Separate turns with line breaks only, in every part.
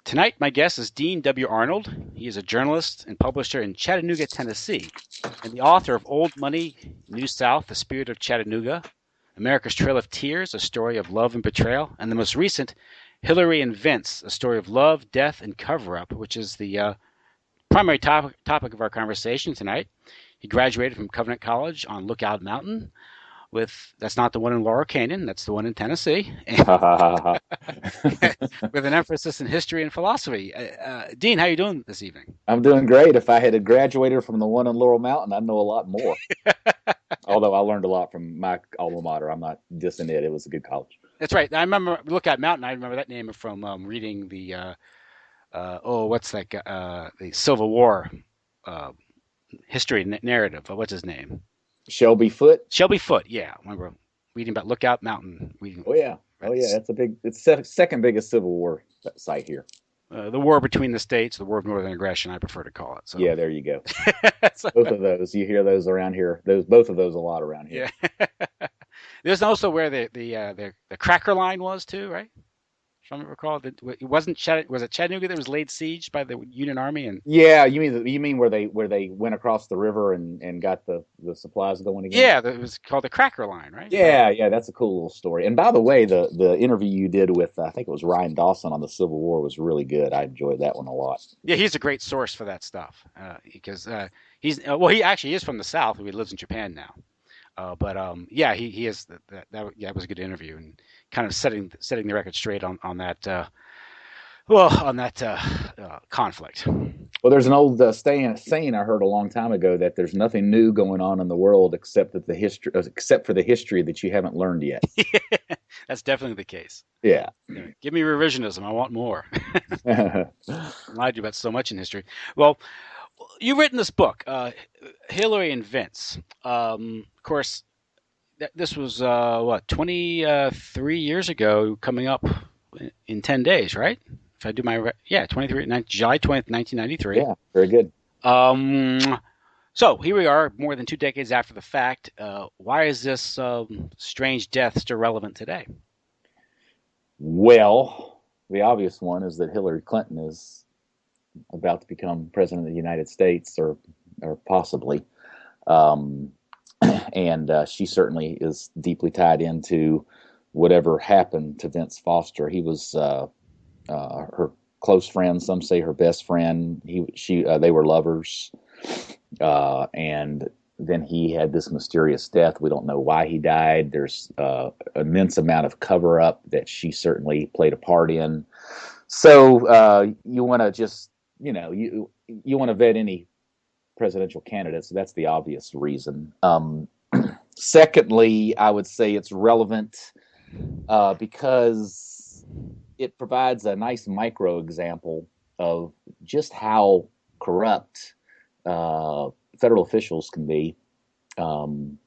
Tonight, my guest is Dean W. Arnold. He is a journalist and publisher in Chattanooga, Tennessee, and the author of Old Money, New South, The Spirit of Chattanooga, America's Trail of Tears, A Story of Love and Betrayal, and the most recent, Hillary and Vince, A Story of Love, Death, and Cover-Up, which is the primary topic of our conversation tonight. He graduated from Covenant College on Lookout Mountain, that's not the one in Laurel Canyon, that's the one in Tennessee, with an emphasis in history and philosophy. Dean, how are you doing this evening?
I'm doing great. If I had graduated from the one on Laurel Mountain, I'd know a lot more. Although I learned a lot from my alma mater. I'm not dissing it. It was a good college.
That's right. I remember Lookout Mountain. I remember that name from reading the what's that? The Civil War uh, history narrative. What's his name?
Shelby Foote.
Shelby Foote. Yeah, I remember reading about Lookout Mountain.
Oh yeah, oh yeah. That's a big. It's second biggest Civil War site here.
The war between the states, the war of northern aggression, I prefer to call it. So
yeah, there you go.
So,
both of those, you hear those around here. Both of those a lot around here.
Yeah. There's also where the Cracker Line was too, right? If I recall, it wasn't was it Chattanooga that was laid siege by the Union Army and
yeah, you mean where they went across the river and got the supplies going again?
Yeah, it was called the Cracker Line, right?
Yeah, that's a cool little story. And by the way, the interview you did with I think it was Ryan Dawson on the Civil War was really good. I enjoyed that one a lot.
Yeah, he's a great source for that stuff because he's well, he actually is from the South. He lives in Japan now. But yeah, he is that was a good interview and kind of setting the record straight on that conflict.
Well, there's an old saying I heard a long time ago that there's nothing new going on in the world except for the history that you haven't learned yet.
That's definitely the case.
Yeah.
Give me revisionism. I want more. I lied to you about so much in history. Well, you've written this book, Hillary and Vince. Of course, this was 23 years ago, coming up in 10 days, right? If I do my yeah, July 20th, 1993.
Yeah, very good.
So here we are, more than 2 decades after the fact. Why is this strange death still relevant today?
Well, the obvious one is that Hillary Clinton is about to become president of the United States, or possibly, and she certainly is deeply tied into whatever happened to Vince Foster. He was her close friend. Some say her best friend. They were lovers, and then he had this mysterious death. We don't know why he died. There's an immense amount of cover up that she certainly played a part in. So you want to just you want to vet any presidential candidate, so that's the obvious reason. Secondly, I would say it's relevant because it provides a nice micro example of just how corrupt federal officials can be on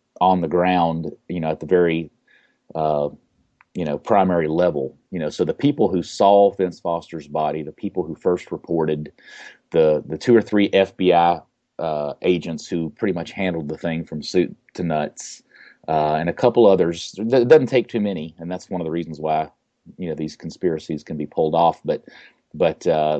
the ground, at the very primary level. So the people who saw Vince Foster's body, the people who first reported, the 2 or 3 FBI agents who pretty much handled the thing from soup to nuts, and a couple others. It doesn't take too many, and that's one of the reasons why these conspiracies can be pulled off. But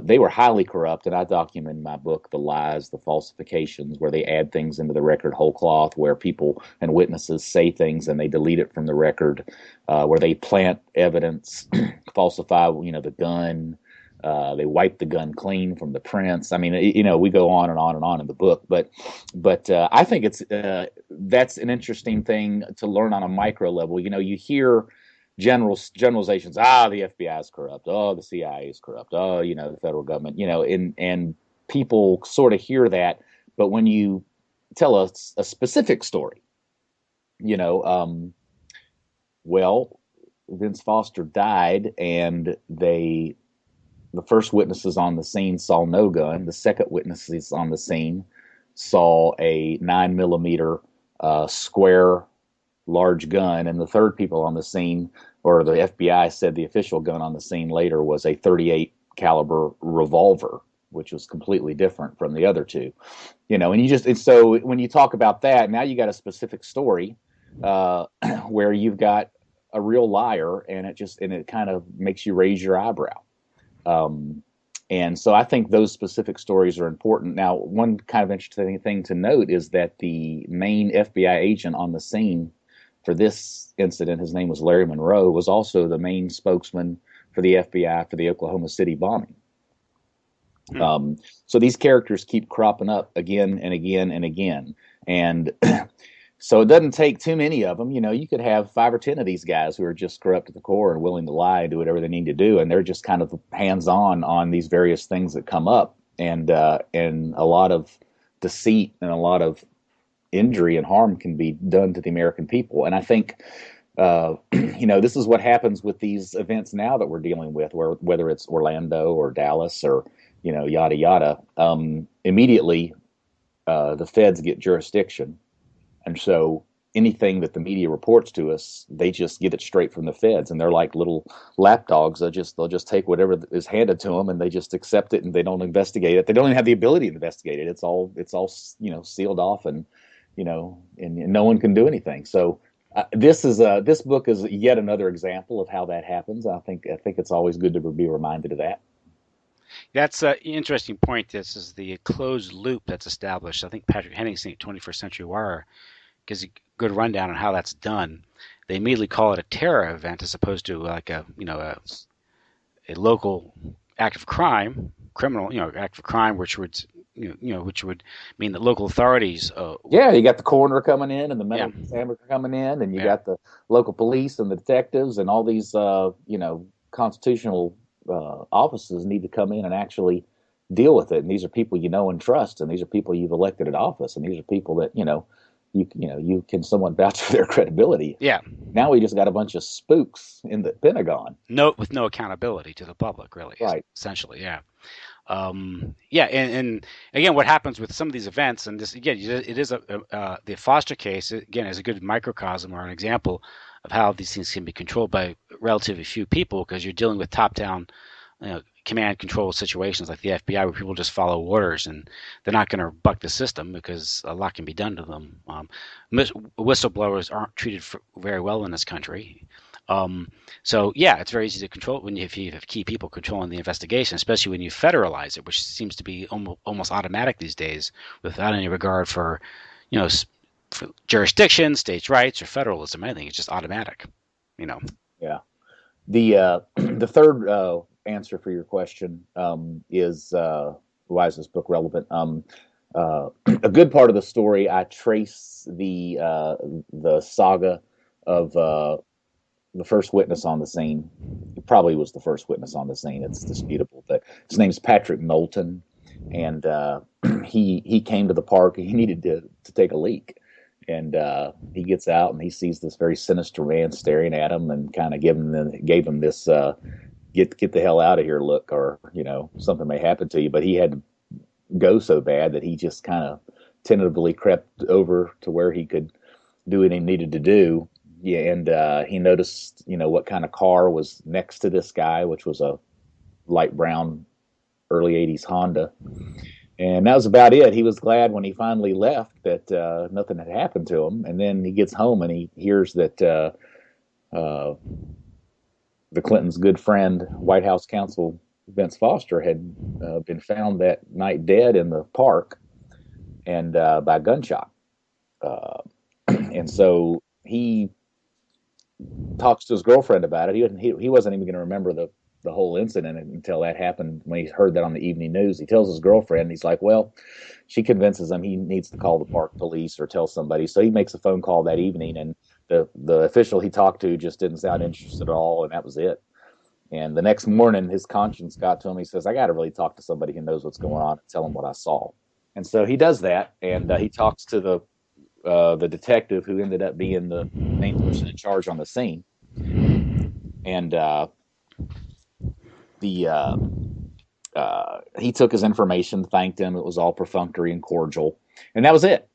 they were highly corrupt, and I document in my book the lies, the falsifications, where they add things into the record whole cloth, where people and witnesses say things and they delete it from the record, where they plant evidence, falsify, the gun. They wipe the gun clean from the prints. I mean, we go on and on and on in the book, but I think that's an interesting thing to learn on a micro level. You hear generalizations. The FBI is corrupt. Oh, the CIA is corrupt. Oh, the federal government. And people sort of hear that, but when you tell us a specific story, well, Vince Foster died, and the first witnesses on the scene saw no gun. The second witnesses on the scene saw a 9mm square large gun, and the third people on the scene, or the FBI said the official gun on the scene later, was a 38 caliber revolver, which was completely different from the other two. And so when you talk about that, now you got a specific story where you've got a real liar, and it kind of makes you raise your eyebrow. And so I think those specific stories are important. Now, one kind of interesting thing to note is that the main FBI agent on the scene for this incident, his name was Larry Monroe, was also the main spokesman for the FBI for the Oklahoma City bombing. So these characters keep cropping up again and again and again. And so it doesn't take too many of them. You know, you could have 5 or 10 of these guys who are just corrupt to the core and willing to lie and do whatever they need to do. And they're just kind of hands-on on these various things that come up. And a lot of deceit and a lot of injury and harm can be done to the American people. And I think, this is what happens with these events now that we're dealing with, whether it's Orlando or Dallas or, yada, yada. Immediately, the feds get jurisdiction. And so anything that the media reports to us, they just get it straight from the feds. And they're like little lapdogs. They'll just take whatever is handed to them and they just accept it and they don't investigate it. They don't even have the ability to investigate it. It's all sealed off and no one can do anything. So this book is yet another example of how that happens. I think it's always good to be reminded of that.
That's an interesting point. This is the closed loop that's established. I think Patrick Henningsen at 21st Century Wire gives a good rundown on how that's done. They immediately call it a terror event as opposed to like a local act of crime, criminal act of crime, which would mean that local authorities.
You got the coroner coming in and the medical examiner coming in, and you got the local police and the detectives and all these constitutional offices need to come in and actually deal with it. And these are people you know and trust, and these are people you've elected at office, and these are people that you can somewhat vouch for their credibility.
Yeah.
Now we just got a bunch of spooks in the Pentagon.
With no accountability to the public, really.
Right.
Essentially, yeah. And again, what happens with some of these events, and this again, it is the Foster case again is a good microcosm or an example of how these things can be controlled by relatively few people, because you're dealing with top-down, command control situations like the FBI, where people just follow orders and they're not going to buck the system because a lot can be done to them. Whistleblowers aren't treated very well in this country. It's very easy to control if you have key people controlling the investigation, especially when you federalize it, which seems to be almost automatic these days, without any regard for, for jurisdiction, states' rights, or federalism. Anything, it's just automatic.
Yeah. The third answer for your question is why is this book relevant? A good part of the story, I trace the saga of the first witness on the scene. He probably was the first witness on the scene. It's disputable, but his name's Patrick Knowlton, and he came to the park. He needed to take a leak, and he gets out and he sees this very sinister man staring at him, and kind of gave him this get the hell out of here look, or something may happen to you. But he had to go so bad that he just kind of tentatively crept over to where he could do what he needed to do. Yeah, and he noticed, what kind of car was next to this guy, which was a light brown early 80s Honda. And that was about it. He was glad when he finally left that nothing had happened to him. And then he gets home and he hears that the Clintons' good friend, White House counsel Vince Foster, had been found that night dead in the park and by gunshot. And so he talks to his girlfriend about it. He wasn't even going to remember the whole incident until that happened, when he heard that on the evening news. He tells his girlfriend, he's like, well, she convinces him he needs to call the park police or tell somebody. So he makes a phone call that evening, and the official he talked to just didn't sound interested at all, and that was it. And the next morning, his conscience got to him. He says, I got to really talk to somebody who knows what's going on and tell him what I saw. And so he does that, and he talks to the detective who ended up being the main person in charge on the scene. And he took his information, thanked him. It was all perfunctory and cordial, and that was it.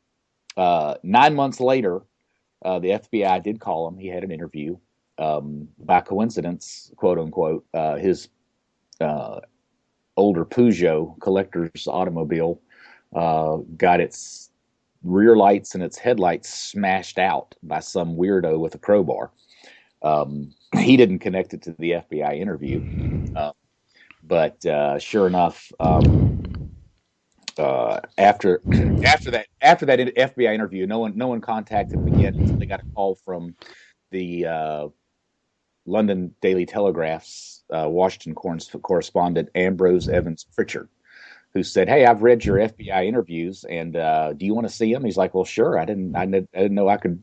9 months later, the FBI did call him. He had an interview. By coincidence, quote unquote, his older Peugeot collector's automobile got its rear lights and its headlights smashed out by some weirdo with a crowbar. He didn't connect it to the FBI interview. But sure enough, after that FBI interview, no one contacted him again until they got a call from the London Daily Telegraph's Washington correspondent Ambrose Evans Pritchard, who said, "Hey, I've read your FBI interviews, and do you want to see them?" He's like, "Well, sure. I didn't know I could,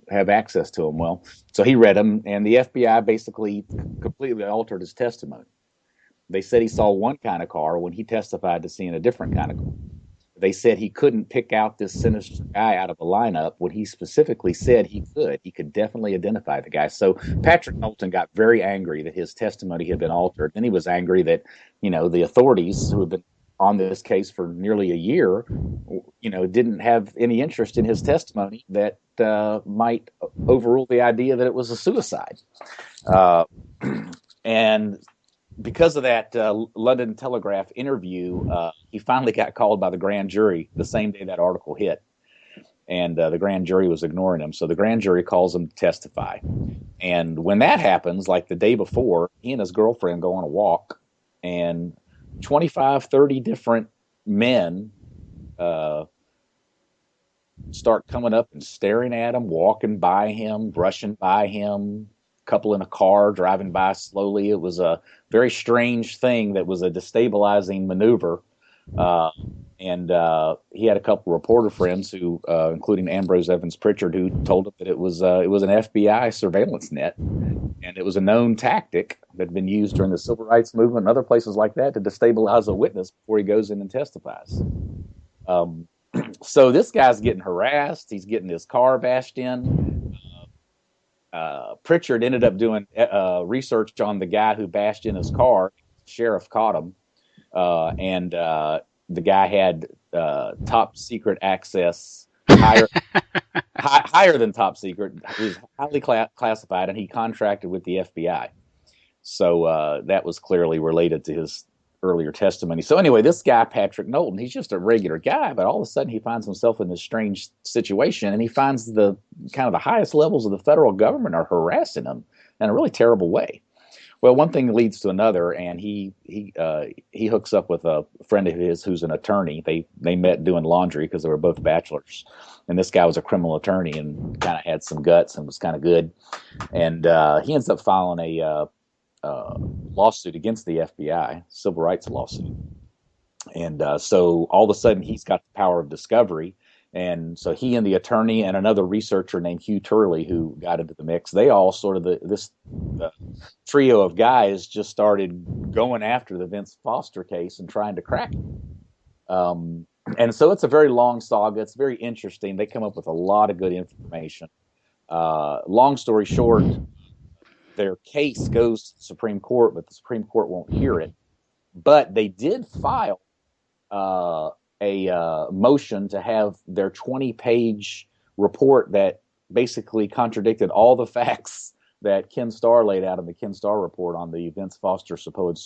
have access to them." Well, so he read them, and the FBI basically completely altered his testimony. They said he saw one kind of car when he testified to seeing a different kind of car. They said he couldn't pick out this sinister guy out of a lineup when he specifically said he could. He could definitely identify the guy. So Patrick Knowlton got very angry that his testimony had been altered. Then he was angry that, the authorities who have been on this case for nearly a year, didn't have any interest in his testimony that might overrule the idea that it was a suicide. And because of that London Telegraph interview, he finally got called by the grand jury the same day that article hit. And the grand jury was ignoring him. So the grand jury calls him to testify. And when that happens, like the day before, he and his girlfriend go on a walk, and 25, 30 different men start coming up and staring at him, walking by him, brushing by him, couple in a car driving by slowly. It was a very strange thing that was a destabilizing maneuver. And he had a couple reporter friends who, including Ambrose Evans Pritchard, who told him that it was an FBI surveillance net, and it was a known tactic that had been used during the civil rights movement and other places like that to destabilize a witness before he goes in and testifies. So this guy's getting harassed. He's getting his car bashed in. Pritchard ended up doing research on the guy who bashed in his car. The sheriff caught him, and the guy had top secret access, higher than top secret. He was highly classified, and he contracted with the FBI. So that was clearly related to his earlier testimony. So anyway, this guy, Patrick Knowlton, he's just a regular guy, but all of a sudden he finds himself in this strange situation, and he finds the kind of the highest levels of the federal government are harassing him in a really terrible way. Well, one thing leads to another, and he hooks up with a friend of his who's an attorney. They met doing laundry because they were both bachelors, and this guy was a criminal attorney and kind of had some guts and was kind of good. And he ends up filing a lawsuit against the FBI, civil rights lawsuit. And so all of a sudden he's got the power of discovery. And so he and the attorney and another researcher named Hugh Turley, who got into the mix, they all sort of the trio of guys just started going after the Vince Foster case and trying to crack it. And so it's a very long saga. It's very interesting. They come up with a lot of good information. Long story short, their case goes to the Supreme Court, but the Supreme Court won't hear it. But they did file a motion to have their 20-page report that basically contradicted all the facts that Ken Starr laid out in the Ken Starr report on the Vince Foster supposed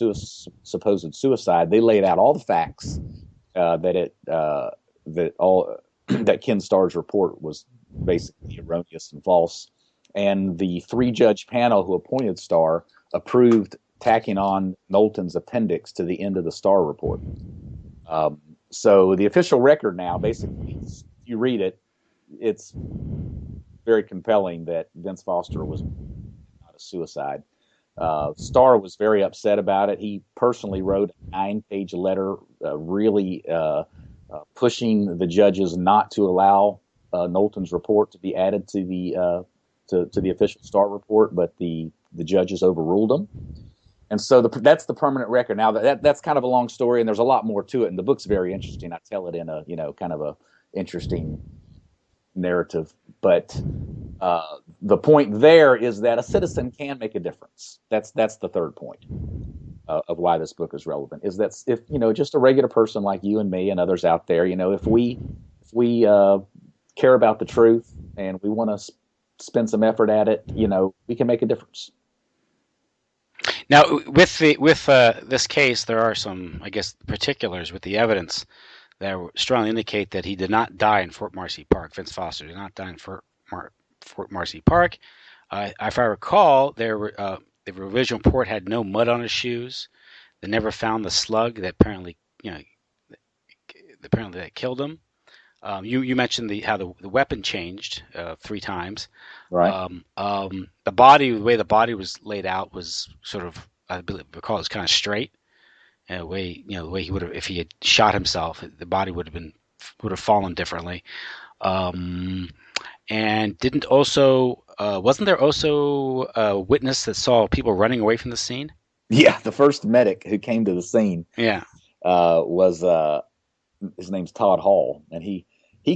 suicide. They laid out all the facts that Ken Starr's report was basically erroneous and false. And the 3-judge panel who appointed Starr approved tacking on Knowlton's appendix to the end of the Starr report. So the official record now, basically, if you read it, it's very compelling that Vince Foster was not a suicide. Starr was very upset about it. He personally wrote a 9-page letter really pushing the judges not to allow Knowlton's report to be added to the official Starr report, but the judges overruled them. And so that's the permanent record. Now that's kind of a long story, and there's a lot more to it. And the book's very interesting. I tell it in a kind of a interesting narrative. But the point there is that a citizen can make a difference. That's the third point of why this book is relevant. Is that if just a regular person like you and me and others out there, if we care about the truth and we want to spend some effort at it, we can make a difference.
Now, with this case, there are some, I guess, particulars with the evidence that strongly indicate that he did not die in Fort Marcy Park. Vince Foster did not die in Fort Marcy Park. If I recall, the revision report had no mud on his shoes. They never found the slug that apparently that killed him. You mentioned how the weapon changed 3 times.
Right.
The way the body was laid out was sort of, I believe, recall, it was kind of straight. And the way he would have, if he had shot himself, the body would have fallen differently. Um, and didn't also wasn't there also a witness that saw people running away from the scene?
Yeah, the first medic who came to the scene
Yeah.
was his name's Todd Hall, and he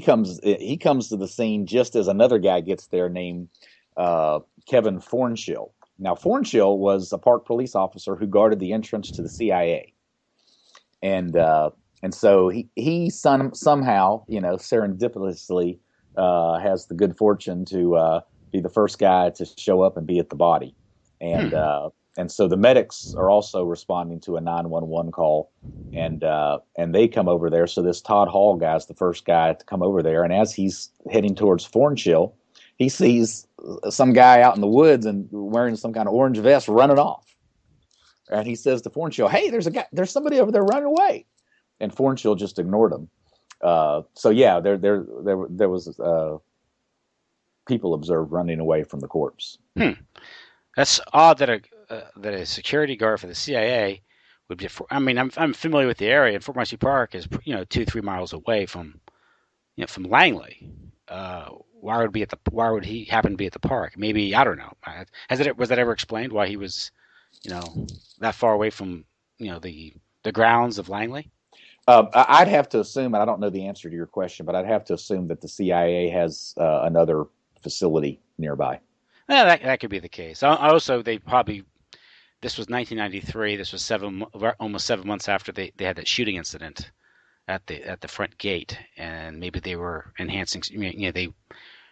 comes to the scene just as another guy gets there named Kevin Fornshill. Now, Fornshill was a park police officer who guarded the entrance to the CIA, and so he somehow, serendipitously has the good fortune to be the first guy to show up and be at the body, and
Hmm.
and so the medics are also responding to a 911 call, and they come over there. So this Todd Hall guy is the first guy to come over there, and as he's heading towards Fornshill, he sees some guy out in the woods and wearing some kind of orange vest running off. And he says to Fornshill, "Hey, there's somebody over there running away." And Fornshill just ignored him. So yeah, there was people observed running away from the corpse.
Hmm. That's odd that a security guard for the CIA would be. I mean, I'm familiar with the area, and Fort Marcy Park is 2-3 miles away from Langley. Why would he happen to be at the park? Maybe, I don't know. Was that ever explained why he was that far away from the grounds of Langley?
I'd have to assume, and I don't know the answer to your question, but I'd have to assume that the CIA has another facility nearby.
Yeah, that could be the case. Also, they probably this was 1993. This was almost 7 months after they had that shooting incident at the front gate, and maybe they were enhancing. They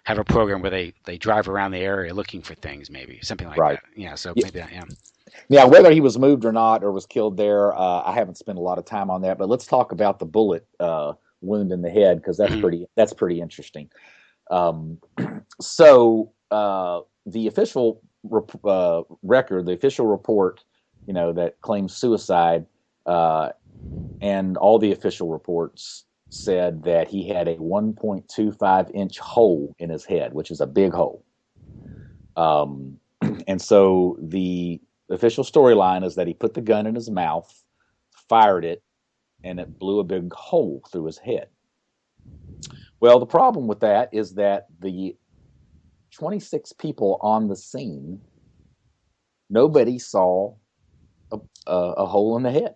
have a program where they drive around the area looking for things, maybe something like
Right.
that. Yeah, so
Yeah,
maybe that. Yeah.
yeah, whether he was moved or not, or was killed there, I haven't spent a lot of time on that. But let's talk about the bullet wound in the head, because
Mhm.
that's pretty interesting. Um, so the official record, the official report, that claims suicide, uh, and all the official reports said that he had a 1.25-inch hole in his head, which is a big hole. Um, and so the official storyline is that he put the gun in his mouth, fired it, and it blew a big hole through his head. Well, the problem with that is that the 26 people on the scene, nobody saw a hole in the head.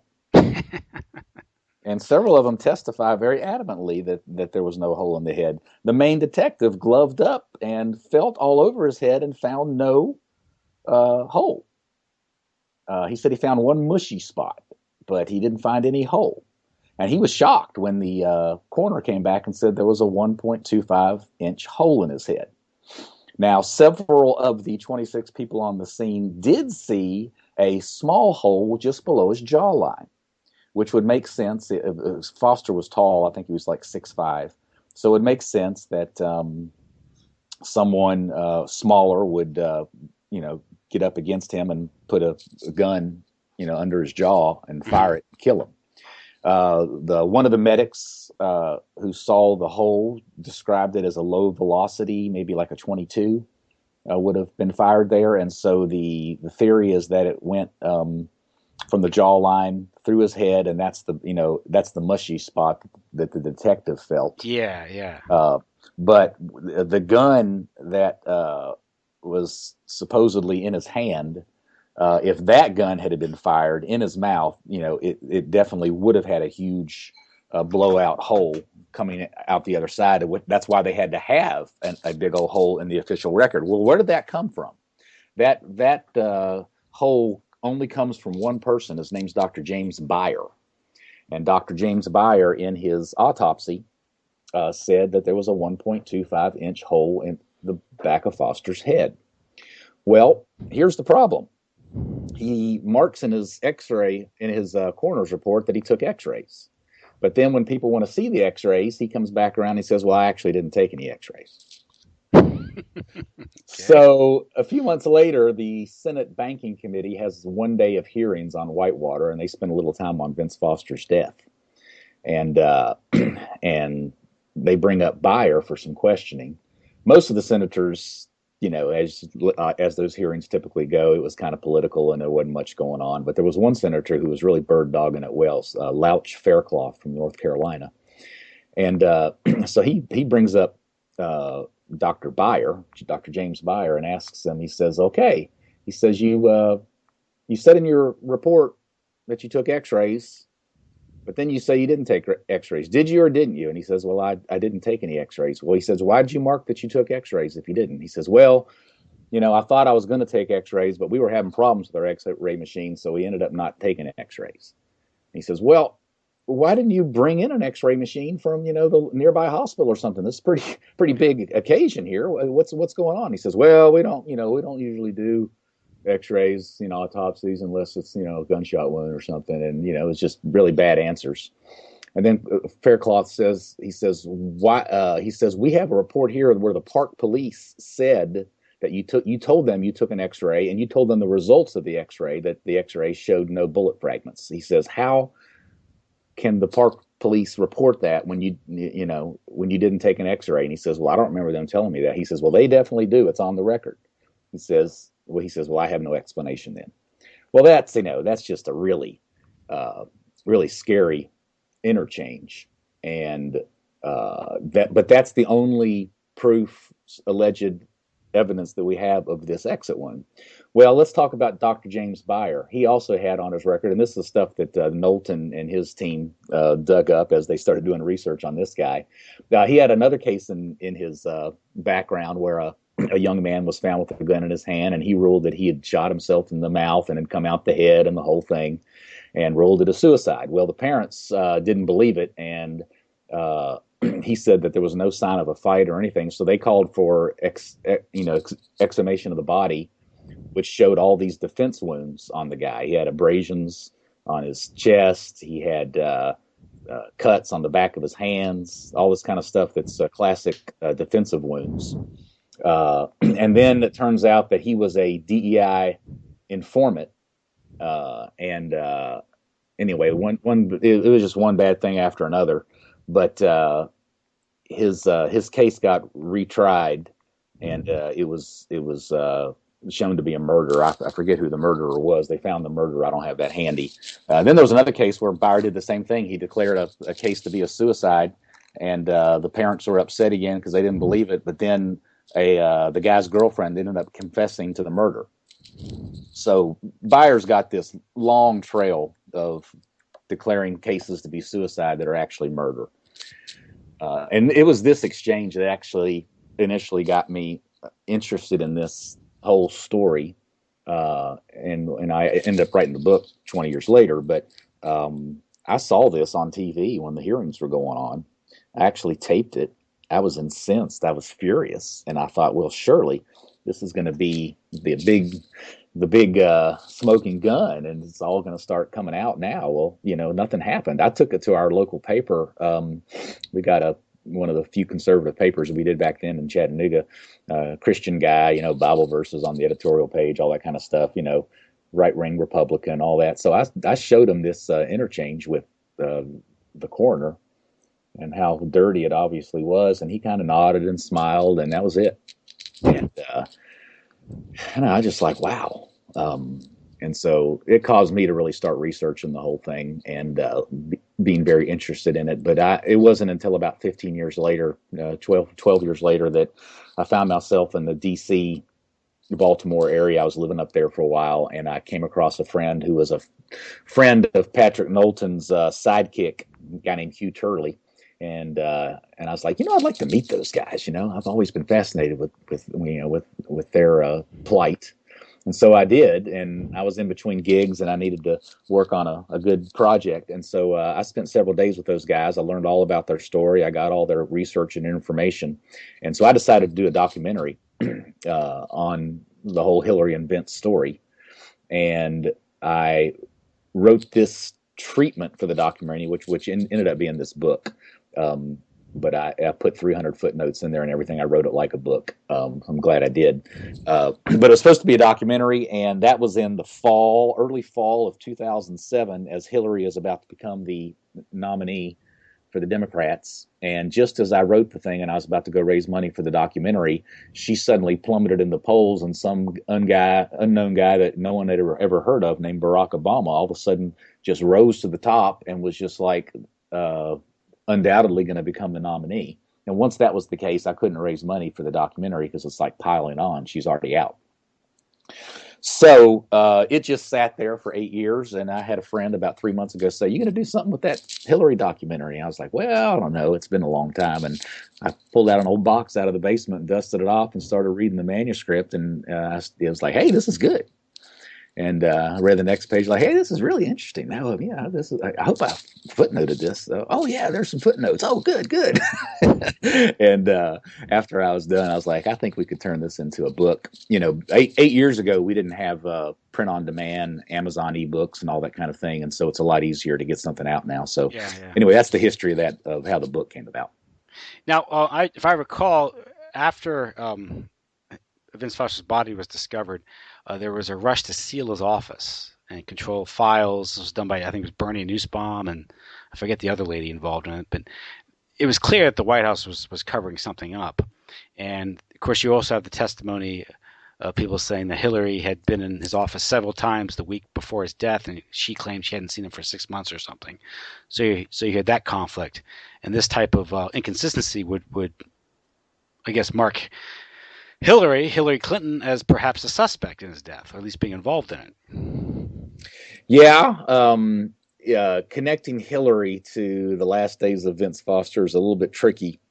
And several of them testify very adamantly that there was no hole in the head. The main detective gloved up and felt all over his head and found no hole. He said he found one mushy spot, but he didn't find any hole. And he was shocked when the coroner came back and said there was a 1.25-inch hole in his head. Now, several of the 26 people on the scene did see a small hole just below his jawline, which would make sense. Foster was tall. I think he was like 6'5". So it makes sense that someone smaller would, get up against him and put a gun, under his jaw and fire it and kill him. The one of the medics who saw the hole described it as a low velocity, maybe like a 22, would have been fired there. And so the theory is that it went from the jawline through his head, and that's the mushy spot that the detective felt.
Yeah, yeah.
But the gun that was supposedly in his hand, if that gun had been fired in his mouth, it definitely would have had a huge blowout hole coming out the other side. That's why they had to have a big old hole in the official record. Well, where did that come from? That hole only comes from one person. His name's Dr. James Beyer. And Dr. James Beyer, in his autopsy, said that there was a 1.25-inch hole in the back of Foster's head. Well, here's the problem. He marks in his X-ray, in his coroner's report, that he took X-rays. But then when people want to see the X-rays, he comes back around and he says, "Well, I actually didn't take any X-rays."
Okay.
So a few months later, the Senate Banking Committee has one day of hearings on Whitewater, and they spend a little time on Vince Foster's death. And and they bring up Beyer for some questioning. Most of the senators, as those hearings typically go, it was kind of political and there wasn't much going on. But there was one senator who was really bird dogging at Wells, Louch Faircloth from North Carolina, and so he brings up Dr. Beyer, Dr. James Beyer, and asks him. He says, "Okay," he says, you said in your report that you took X-rays, but then you say you didn't take X-rays. Did you or didn't you?" And he says, "Well, I didn't take any X-rays." Well, he says, "Why did you mark that you took X-rays if you didn't?" He says, "Well, I thought I was going to take X-rays, but we were having problems with our X-ray machine, so we ended up not taking X-rays." He says, "Well, why didn't you bring in an X-ray machine from the nearby hospital or something? This is pretty big occasion here. What's going on?" He says, "Well, we don't usually do X-rays, autopsies unless it's a gunshot wound or something." And it's just really bad answers. And then Faircloth says, why? He says, "We have a report here where the park police said that you told them you took an X-ray, and you told them the results of the X-ray, that the X-ray showed no bullet fragments." He says, "How can the park police report that when you didn't take an X-ray?" And he says, "Well, I don't remember them telling me that." He says, "Well, they definitely do. It's on the record." He says, "Well, I have no explanation then." Well, that's just a really, really scary interchange, and but that's the only proof, alleged evidence that we have of this exit one. Well, let's talk about Dr. James Beyer. He also had on his record, and this is stuff that Knowlton and his team dug up as they started doing research on this guy. He had another case in his background where a young man was found with a gun in his hand, and he ruled that he had shot himself in the mouth and had come out the head and the whole thing, and ruled it a suicide. Well, the parents didn't believe it, and he said that there was no sign of a fight or anything, so they called for exhumation of the body, which showed all these defense wounds on the guy. He had abrasions on his chest. He had cuts on the back of his hands, all this kind of stuff that's classic defensive wounds. And then it turns out that he was a DEI informant. And anyway, it was just one bad thing after another. But his case got retried, and it was shown to be a murder. I forget who the murderer was. They found the murderer. I don't have that handy. Then there was another case where Beyer did the same thing. He declared a case to be a suicide, and the parents were upset again because they didn't believe it. But then the guy's girlfriend ended up confessing to the murder. So Beyer's got this long trail of declaring cases to be suicide that are actually murder. And it was this exchange that actually initially got me interested in this whole story. And I ended up writing the book 20 years later. But I saw this on TV when the hearings were going on. I actually taped it. I was incensed. I was furious. And I thought, well, surely this is going to be the big smoking gun, and it's all going to start coming out now. Well, nothing happened. I took it to our local paper. We got one of the few conservative papers we did back then in Chattanooga. Christian guy, Bible verses on the editorial page, all that kind of stuff. Right wing Republican, all that. So I showed him this interchange with the coroner and how dirty it obviously was, and he kind of nodded and smiled, and that was it. And I just like, wow. And so it caused me to really start researching the whole thing and being very interested in it. But it wasn't until about 15 years later, 12 years later, that I found myself in the D.C., Baltimore area. I was living up there for a while, and I came across a friend who was a friend of Patrick Knowlton's sidekick, a guy named Hugh Turley. And I was like, I'd like to meet those guys. I've always been fascinated with their plight. And so I did, and I was in between gigs, and I needed to work on a good project. And so I spent several days with those guys. I learned all about their story. I got all their research and information. And so I decided to do a documentary on the whole Hillary and Vince story. And I wrote this treatment for the documentary, which ended up being this book. I put 300 footnotes in there and everything. I wrote it like a book. I'm glad I did. But it was supposed to be a documentary, and that was in the early fall of 2007, as Hillary is about to become the nominee for the Democrats. And just as I wrote the thing and I was about to go raise money for the documentary, she suddenly plummeted in the polls, and some unknown guy that no one had ever heard of, named Barack Obama, all of a sudden just rose to the top and was just like undoubtedly going to become the nominee. And once that was the case, I couldn't raise money for the documentary because it's like piling on. She's already out. So it just sat there for 8 years, and I had a friend about 3 months ago say, "You going to do something with that Hillary documentary?" And I was like, "Well, I don't know. It's been a long time." And I pulled out an old box out of the basement, and dusted it off, and started reading the manuscript. And it was like, "Hey, this is good." And I read the next page, like, "Hey, this is really interesting." Now, yeah, this is. I hope I footnoted this. Oh, yeah, there's some footnotes. Oh, good, good. And after I was done, I was like, "I think we could turn this into a book." You know, eight years ago, we didn't have print on demand, Amazon ebooks, and all that kind of thing, and so it's a lot easier to get something out now. So, anyway, that's the history of that, of how the book came about.
Now, if I recall, after Vince Foster's body was discovered, there was a rush to seal his office and control files. It was done by, I think it was Bernie Nussbaum, and I forget the other lady involved in it. But it was clear that the White House was covering something up. And, of course, you also have the testimony of people saying that Hillary had been in his office several times the week before his death, and she claimed she hadn't seen him for 6 months or something. So you had that conflict. And this type of inconsistency would, I guess, mark Hillary Clinton as perhaps a suspect in his death, or at least being involved in it.
Yeah, connecting Hillary to the last days of Vince Foster is a little bit tricky.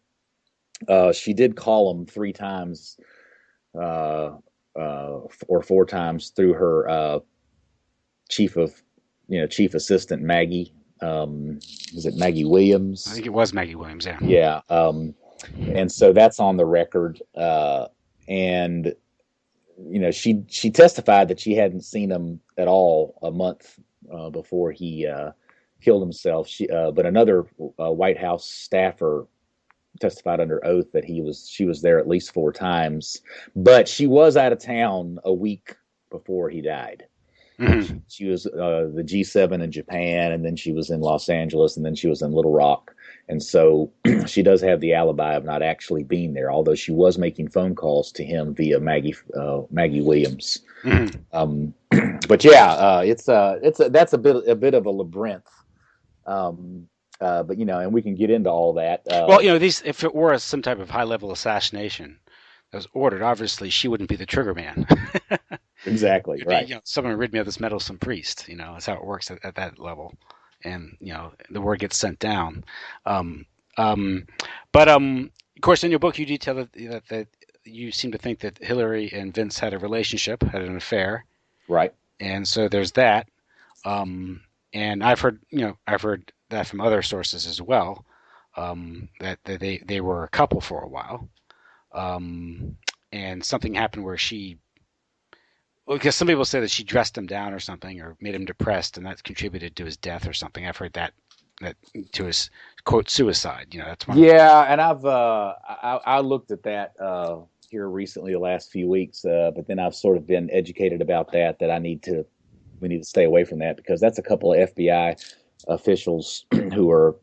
She did call him 3 times or 4 times through her chief assistant, Maggie. Was it Maggie Williams?
I think it was Maggie Williams. Yeah.
Yeah. And so that's on the record. And she testified that she hadn't seen him at all a month before he killed himself. But another White House staffer testified under oath that she was there at least 4 times, but she was out of town a week before he died. Mm-hmm. She was the G7 in Japan, and then she was in Los Angeles, and then she was in Little Rock. And so she does have the alibi of not actually being there, although she was making phone calls to him via Maggie Williams. Mm-hmm. But yeah, that's a bit of a labyrinth. But and we can get into all that.
Well, if it were some type of high-level assassination that was ordered, obviously she wouldn't be the trigger man.
Exactly, right.
Someone rid me of this meddlesome priest. That's how it works at that level, and the word gets sent down. But of course, in your book, you detail that you seem to think that Hillary and Vince had a relationship, had an affair,
right?
And so there's that. And I've heard that from other sources as well, that they were a couple for a while, and something happened where because some people say that she dressed him down or something, or made him depressed, and that contributed to his death or something. I've heard that to his quote suicide. That's one.
Yeah, and I looked at that here recently, the last few weeks, but then I've sort of been educated about that we need to stay away from that, because that's a couple of FBI officials who were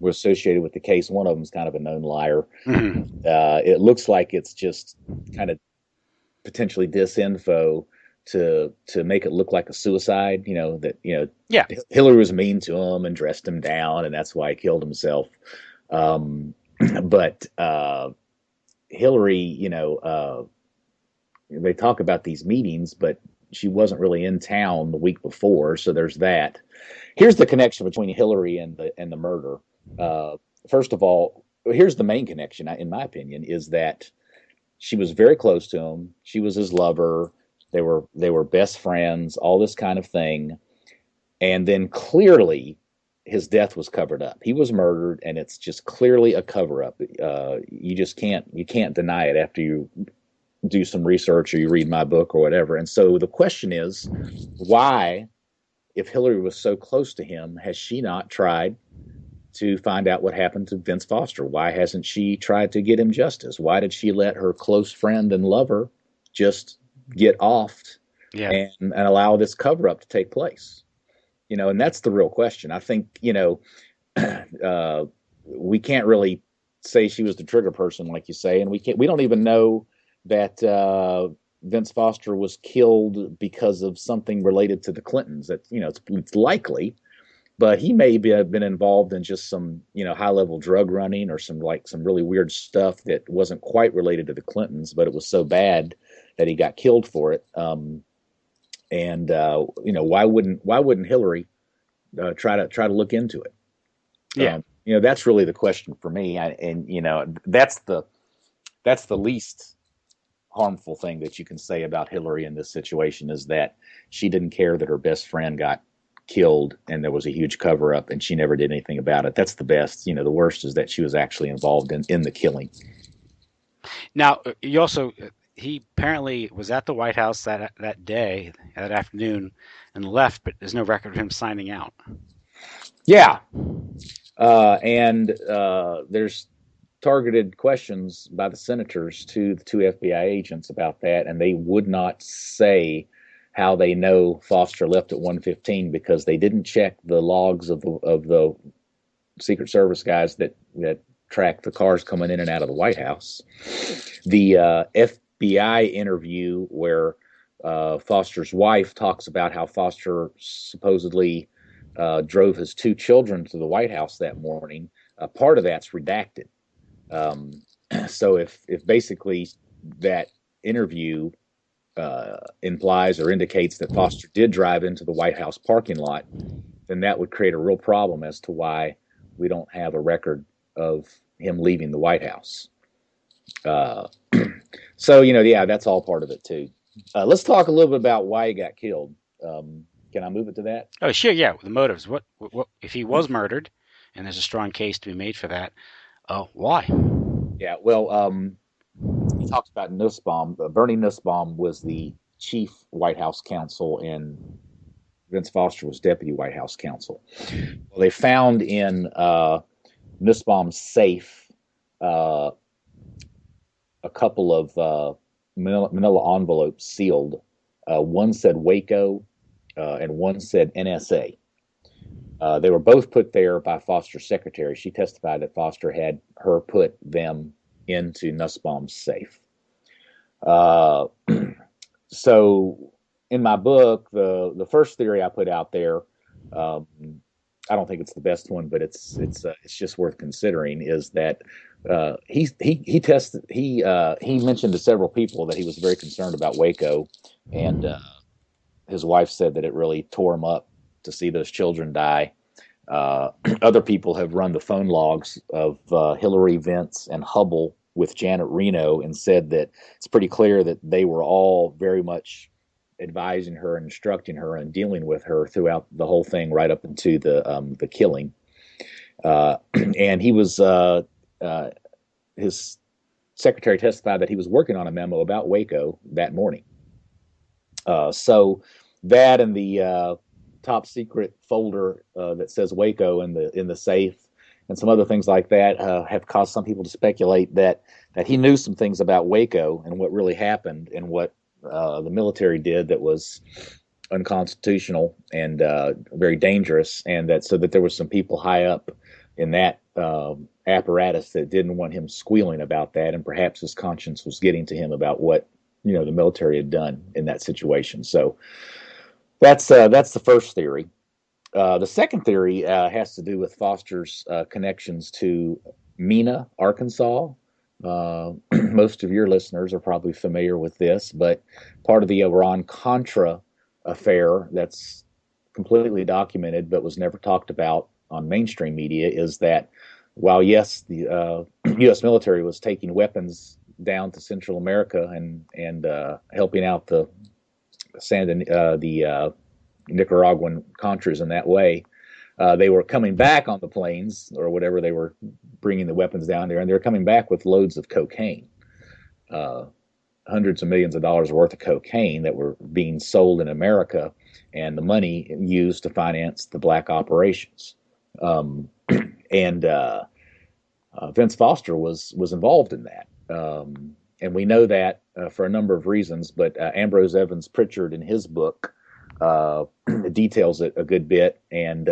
associated with the case. One of them is kind of a known liar. Mm-hmm. It looks like it's just kind of potentially disinfo to make it look like a suicide.
Yeah,
Hillary was mean to him and dressed him down, and that's why he killed himself. But Hillary, they talk about these meetings, but she wasn't really in town the week before, so there's that. Here's the connection between Hillary and the murder. First of all, here's the main connection, in my opinion, is that she was very close to him. She was his lover. They were best friends, all this kind of thing. And then clearly his death was covered up. He was murdered, and it's just clearly a cover-up. You can't deny it after you do some research or you read my book or whatever. And so the question is, why, if Hillary was so close to him, has she not tried to find out what happened to Vince Foster. Why hasn't she tried to get him justice? Why did she let her close friend and lover just get offed
Yeah.
and allow this cover up to take place? And that's the real question. I think, we can't really say she was the trigger person, like you say, and we don't even know that Vince Foster was killed because of something related to the Clintons. That it's likely, but he may have been involved in just some high level drug running or some really weird stuff that wasn't quite related to the Clintons, but it was so bad that he got killed for it. And why wouldn't Hillary try to look into it?
Yeah.
That's really the question for me. That's the least harmful thing that you can say about Hillary in this situation, is that she didn't care that her best friend got killed and there was a huge cover up and she never did anything about it. That's the best. The worst is that she was actually involved in the killing.
Now, he apparently was at the White House that day, that afternoon, and left, but there's no record of him signing out.
Yeah. And there's targeted questions by the senators to the two FBI agents about that, and they would not say how they know Foster left at 1:15 because they didn't check the logs of the Secret Service guys that track the cars coming in and out of the White House. The FBI interview where Foster's wife talks about how Foster supposedly drove his two children to the White House that morning. Part of that's redacted. So if basically that interview implies or indicates that Foster did drive into the White House parking lot, then that would create a real problem as to why we don't have a record of him leaving the White House. So, yeah, that's all part of it too. Let's talk a little bit about why he got killed. Can I move it to that?
Oh, sure, yeah. The motives. What if he was murdered, and there's a strong case to be made for that? Why?
Yeah, well, he talks about Nussbaum. Bernie Nussbaum was the chief White House counsel, and Vince Foster was deputy White House counsel. Well, they found in Nussbaum's safe a couple of manila envelopes sealed. One said Waco, and one said NSA. They were both put there by Foster's secretary. She testified that Foster had her put them into Nussbaum's safe. So in my book, the first theory I put out there, I don't think it's the best one, but it's just worth considering, is that he mentioned to several people that he was very concerned about Waco, and his wife said that it really tore him up to see those children die. Other people have run the phone logs of Hillary, Vince, and Hubble with Janet Reno and said that it's pretty clear that they were all very much advising her and instructing her and dealing with her throughout the whole thing, right up into the killing. And he was his secretary testified that he was working on a memo about Waco that morning. So that and the top secret folder that says Waco in the safe and some other things like that have caused some people to speculate that he knew some things about Waco and what really happened and what the military did that was unconstitutional and very dangerous, and so that there was some people high up in that apparatus that didn't want him squealing about that, and perhaps his conscience was getting to him about what the military had done in that situation. So that's the first theory. The second theory has to do with Foster's connections to Mena, Arkansas. Most of your listeners are probably familiar with this, but part of the Iran-Contra affair that's completely documented but was never talked about on mainstream media is that while, yes, the U.S. military was taking weapons down to Central America and helping out the Nicaraguan Contras in that way, they were coming back on the planes or whatever, they were bringing the weapons down there, and they were coming back with loads of cocaine, hundreds of millions of dollars worth of cocaine that were being sold in America, and the money used to finance the black operations. And Vince Foster was involved in that. And we know that for a number of reasons, but Ambrose Evans Pritchard in his book details it a good bit, and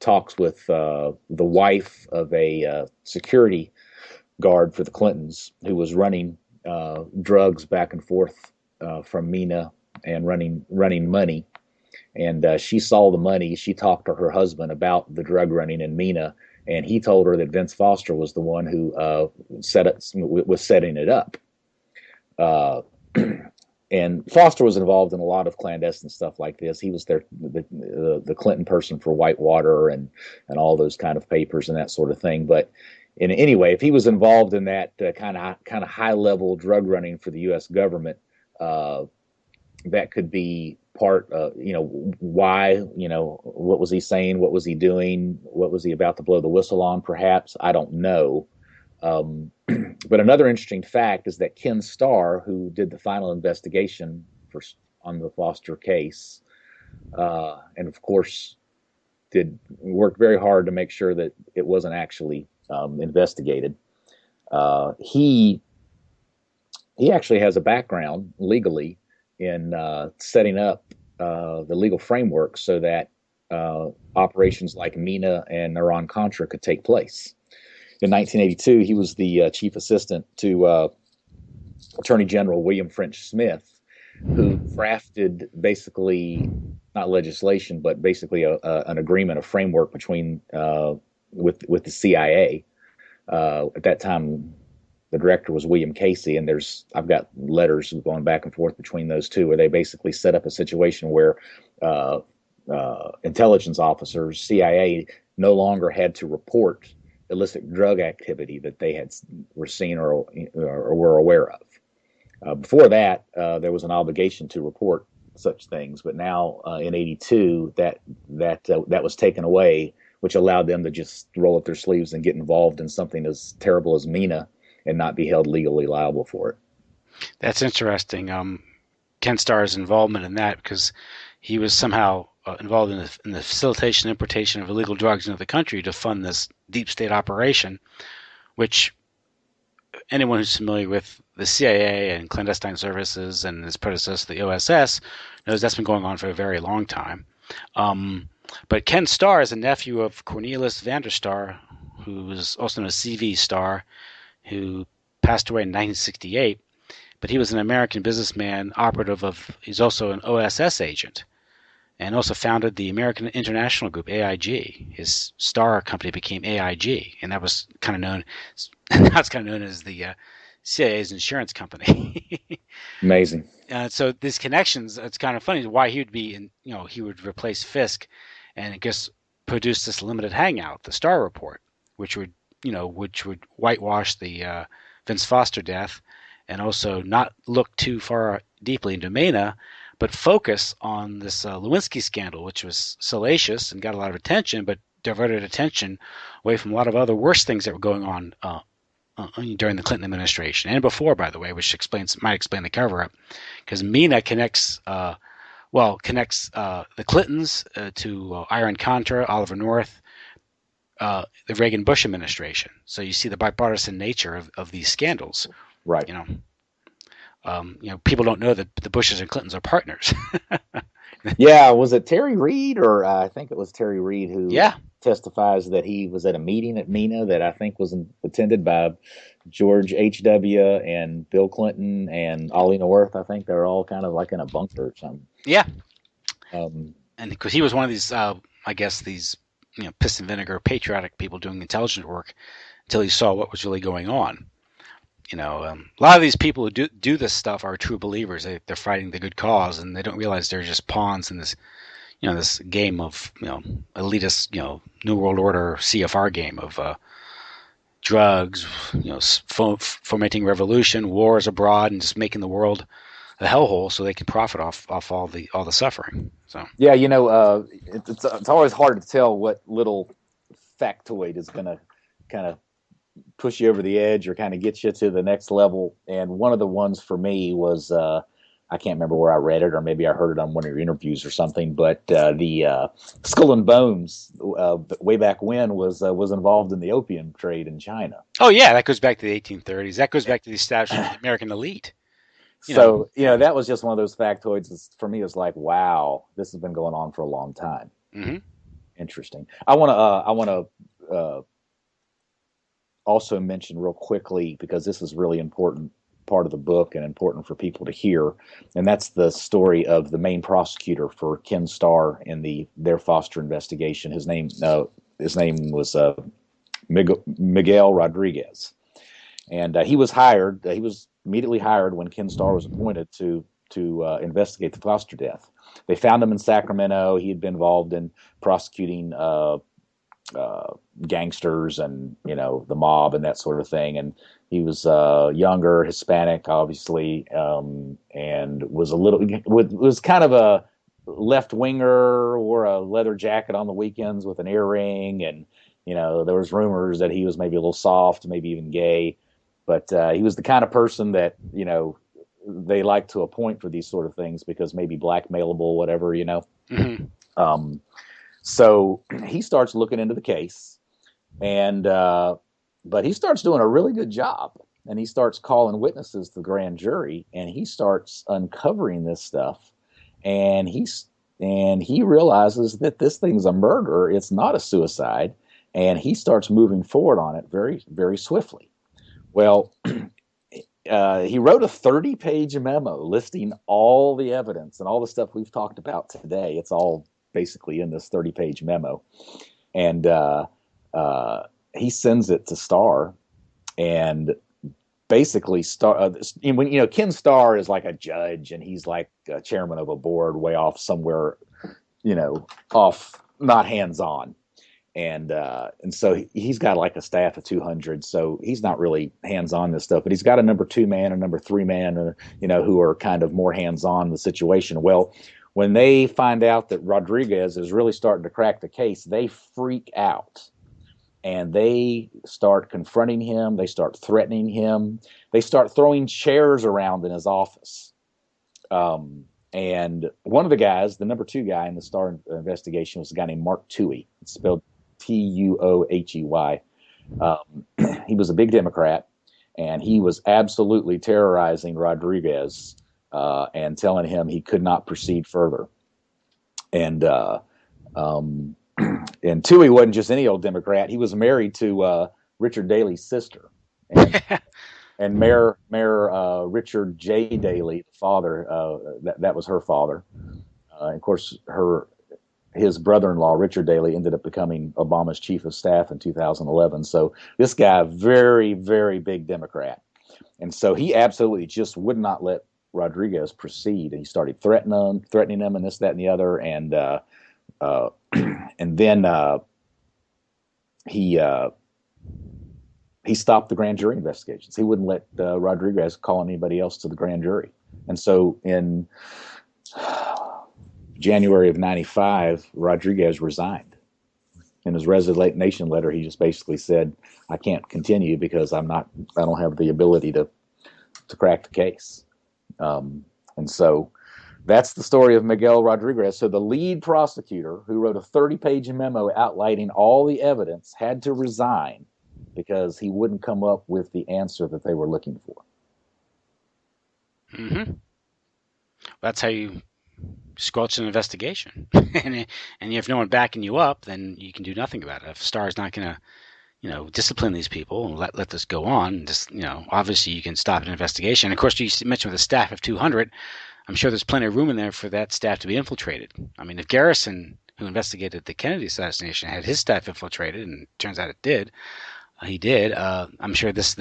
talks with the wife of a security guard for the Clintons who was running drugs back and forth from Mina and running money. And she saw the money. She talked to her husband about the drug running in Mina, and he told her that Vince Foster was the one who was setting it up. And Foster was involved in a lot of clandestine stuff like this. He was the Clinton person for Whitewater and all those kind of papers and that sort of thing. But anyway, if he was involved in that kind of high level drug running for the U.S. government, that could be part of, why, what was he saying? What was he doing? What was he about to blow the whistle on? Perhaps, I don't know. But another interesting fact is that Ken Starr, who did the final investigation on the Foster case, and of course worked very hard to make sure that it wasn't actually investigated. He actually has a background legally in setting up the legal framework so that operations like Mina and Iran-Contra could take place. In 1982, he was the chief assistant to Attorney General William French Smith, who drafted basically not legislation, but basically an agreement, a framework between with the CIA. At that time, the director was William Casey, and I've got letters going back and forth between those two, where they basically set up a situation where intelligence officers, CIA, no longer had to report illicit drug activity that they were seen or were aware of. Before that, there was an obligation to report such things, but now in '82, that was taken away, which allowed them to just roll up their sleeves and get involved in something as terrible as Mina and not be held legally liable for it.
That's interesting. Ken Starr's involvement in that, because he was somehow involved in the facilitation and importation of illegal drugs into the country to fund this deep state operation, which anyone who's familiar with the CIA and clandestine services and its predecessor, the OSS, knows that's been going on for a very long time. But Ken Starr is a nephew of Cornelius Vander Starr, who was also known as C.V. Starr, who passed away in 1968. But he was an American businessman, he's also an OSS agent, and also founded the American International Group, AIG. His Starr company became AIG, and that was kind of known, now it's kind of known as the CIA's insurance company.
Amazing.
So these connections, it's kind of funny why he would be he would replace Fisk, and I guess produce this limited hangout, the Starr Report, which would whitewash the Vince Foster death, and also not look too far deeply into Mina, but focus on this Lewinsky scandal, which was salacious and got a lot of attention, but diverted attention away from a lot of other worse things that were going on during the Clinton administration and before, by the way, which might explain the cover-up, because Mina connects the Clintons to Iran-Contra, Oliver North, the Reagan-Bush administration. So you see the bipartisan nature of these scandals.
Right.
People don't know that the Bushes and Clintons are partners.
Yeah, was it Terry Reid, or I think it was Terry Reid who testifies that he was at a meeting at Mina that I think was attended by George H.W. and Bill Clinton and Ollie North. I think they were all kind of like in a bunker or something.
Yeah. And because he was one of these, these piss and vinegar patriotic people doing intelligence work until he saw what was really going on. A lot of these people who do this stuff are true believers. They're fighting the good cause, and they don't realize they're just pawns in this, this game of, elitist, New World Order CFR game of drugs, fomenting revolution, wars abroad, and just making the world a hellhole so they can profit off all the suffering. So
yeah, it's always hard to tell what little factoid is going to kind of push you over the edge or kind of get you to the next level. And one of the ones for me was I can't remember where I read it, or maybe I heard it on one of your interviews or something. But the Skull and Bones, way back when, was involved in the opium trade in China.
Oh yeah, that goes back to the 1830s. That goes back to the establishment of the American elite. You know,
So that was just one of those factoids. For me, it's like, wow, this has been going on for a long time.
hmm
Interesting. I want to also mention real quickly, because this is really important part of the book and important for people to hear, and that's the story of the main prosecutor for Ken Starr in their Foster investigation. His name was Miguel Rodriguez, and he was hired. He was immediately hired when Ken Starr was appointed to investigate the Foster death. They found him in Sacramento. He had been involved in prosecuting gangsters and the mob and that sort of thing. And he was younger, Hispanic, obviously, and was kind of a left winger, wore a leather jacket on the weekends with an earring, and there was rumors that he was maybe a little soft, maybe even gay. But he was the kind of person that they like to appoint for these sort of things because maybe blackmailable, whatever.
hmm
Um, so he starts looking into the case, and but he starts doing a really good job, and he starts calling witnesses to the grand jury, and he starts uncovering this stuff, and he realizes that this thing's a murder. It's not a suicide, and he starts moving forward on it very, very swiftly. Well, he wrote a 30-page memo listing all the evidence and all the stuff we've talked about today. It's all basically in this 30-page memo. And he sends it to Starr, and basically Ken Starr is like a judge, and he's like a chairman of a board way off somewhere, off, not hands-on. And so he's got like a staff of 200, so he's not really hands-on this stuff, but he's got a number 2 man, a number 3 man, who are kind of more hands-on in the situation. Well, when they find out that Rodriguez is really starting to crack the case, they freak out, and they start confronting him. They start threatening him. They start throwing chairs around in his office. And one of the guys, the number 2 guy in the Starr investigation, was a guy named Mark Tuohy. It's spelled Tuohey. He was a big Democrat, and he was absolutely terrorizing Rodriguez and telling him he could not proceed further. And and Tuohy wasn't just any old Democrat. He was married to Richard Daley's sister, and Mayor Richard J. Daley, the father. That was her father. Of course, his brother-in-law, Richard Daley, ended up becoming Obama's chief of staff in 2011. So this guy, very, very big Democrat. And so he absolutely just would not let Rodriguez proceed. And he started threatening him and this, that, and the other. And then he stopped the grand jury investigations. He wouldn't let Rodriguez call anybody else to the grand jury. And so in January of '95, Rodriguez resigned. In his resignation letter, he just basically said, "I can't continue because I don't have the ability to crack the case." And so that's the story of Miguel Rodriguez. So the lead prosecutor, who wrote a 30-page memo outlining all the evidence, had to resign because he wouldn't come up with the answer that they were looking for.
hmm That's how you squelch an investigation. and if no one backing you up, then you can do nothing about it. If Starr's not going to, discipline these people and let this go on, just, obviously you can stop an investigation. And of course, you mentioned with a staff of 200, I'm sure there's plenty of room in there for that staff to be infiltrated. I mean, if Garrison, who investigated the Kennedy assassination, had his staff infiltrated, and it turns out he did, I'm sure this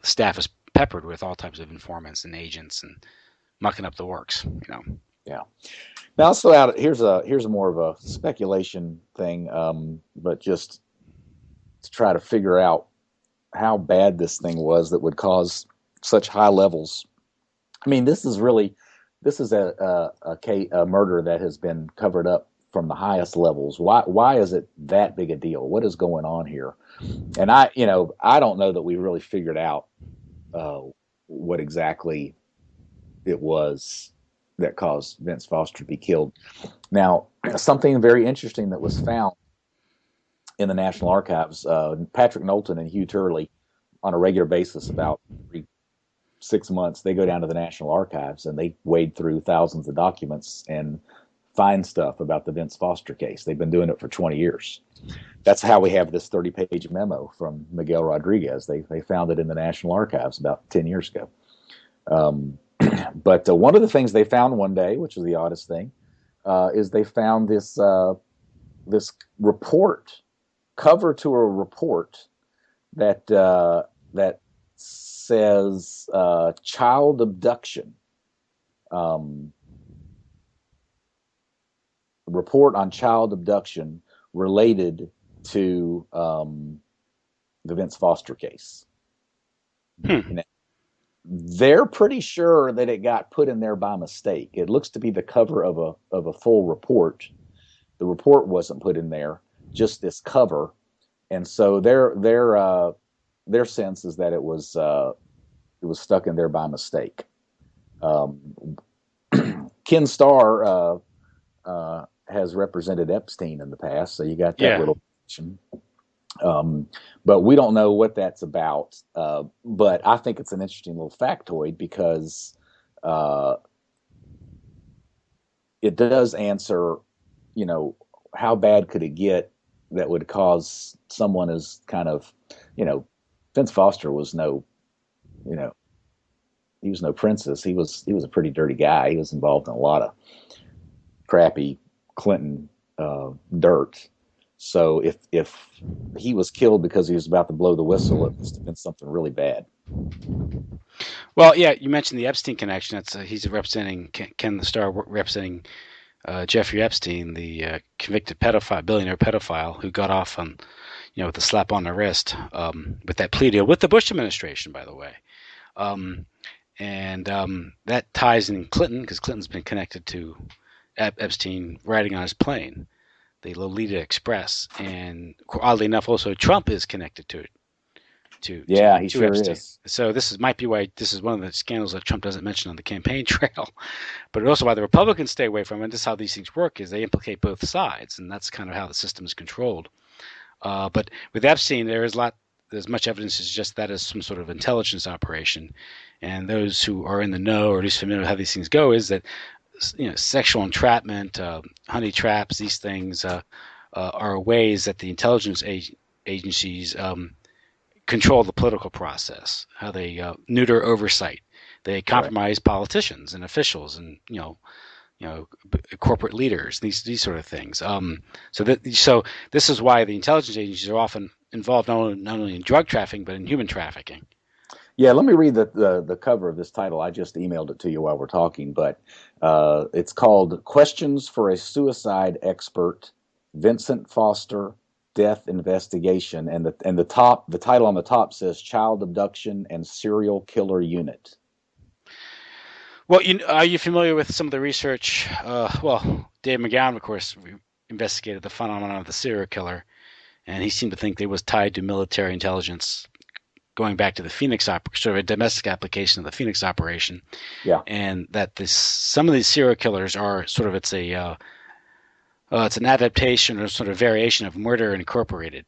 staff is peppered with all types of informants and agents and mucking up the works.
Yeah. Now, so here's a more of a speculation thing, but just to try to figure out how bad this thing was that would cause such high levels. I mean, this is a murder that has been covered up from the highest levels. Why is it that big a deal? What is going on here? And I don't know that we really figured out what exactly it was that caused Vince Foster to be killed. Now, something very interesting that was found in the National Archives, Patrick Knowlton and Hugh Turley, on a regular basis, about every 6 months, they go down to the National Archives and they wade through thousands of documents and find stuff about the Vince Foster case. They've been doing it for 20 years. That's how we have this 30-page memo from Miguel Rodriguez. They found it in the National Archives about 10 years ago. But one of the things they found one day, which was the oddest thing, is they found this report, cover to a report that that says child abduction. Report on child abduction related to the Vince Foster case.
Hmm.
They're pretty sure that it got put in there by mistake. It looks to be the cover of a full report. The report wasn't put in there, just this cover, and so their sense is that it was stuck in there by mistake. Ken Starr has represented Epstein in the past, so you got that little connection. But we don't know what that's about. But I think it's an interesting little factoid because it does answer, how bad could it get that would cause someone as kind of, Vince Foster was he was no princess. He was a pretty dirty guy. He was involved in a lot of crappy Clinton dirt. So if he was killed because he was about to blow the whistle, it must have been something really bad.
Well, yeah, you mentioned the Epstein connection. That's he's representing Ken Starr, representing Jeffrey Epstein, the convicted pedophile, billionaire pedophile, who got off on, with a slap on the wrist with that plea deal with the Bush administration, by the way. And that ties in Clinton, because Clinton's been connected to Epstein riding on his plane, the Lolita Express, and oddly enough, also Trump is connected to it.
He sure
Epstein.
is.
So might be why this is one of the scandals that Trump doesn't mention on the campaign trail, but also why the Republicans stay away from it. And this is how these things work: is they implicate both sides, and that's kind of how the system is controlled. But with Epstein, there's much evidence to suggest that is some sort of intelligence operation, and those who are in the know, or at least familiar with how these things go, is that sexual entrapment, honey traps, these things are ways that the intelligence agencies control the political process, how they neuter oversight. They compromise politicians and officials and corporate leaders, these sort of things. So this is why the intelligence agencies are often involved not only in drug trafficking but in human trafficking.
Yeah, let me read the cover of this title. I just emailed it to you while we're talking, but it's called "Questions for a Suicide Expert: Vincent Foster Death Investigation," and the title on the top says "Child Abduction and Serial Killer Unit."
Well, are you familiar with some of the research? Dave McGowan, of course, investigated the phenomenon of the serial killer, and he seemed to think it was tied to military intelligence, going back to the Phoenix sort of a domestic application of the Phoenix operation.
Yeah,
and that some of these serial killers are sort of it's an adaptation or sort of variation of Murder Incorporated,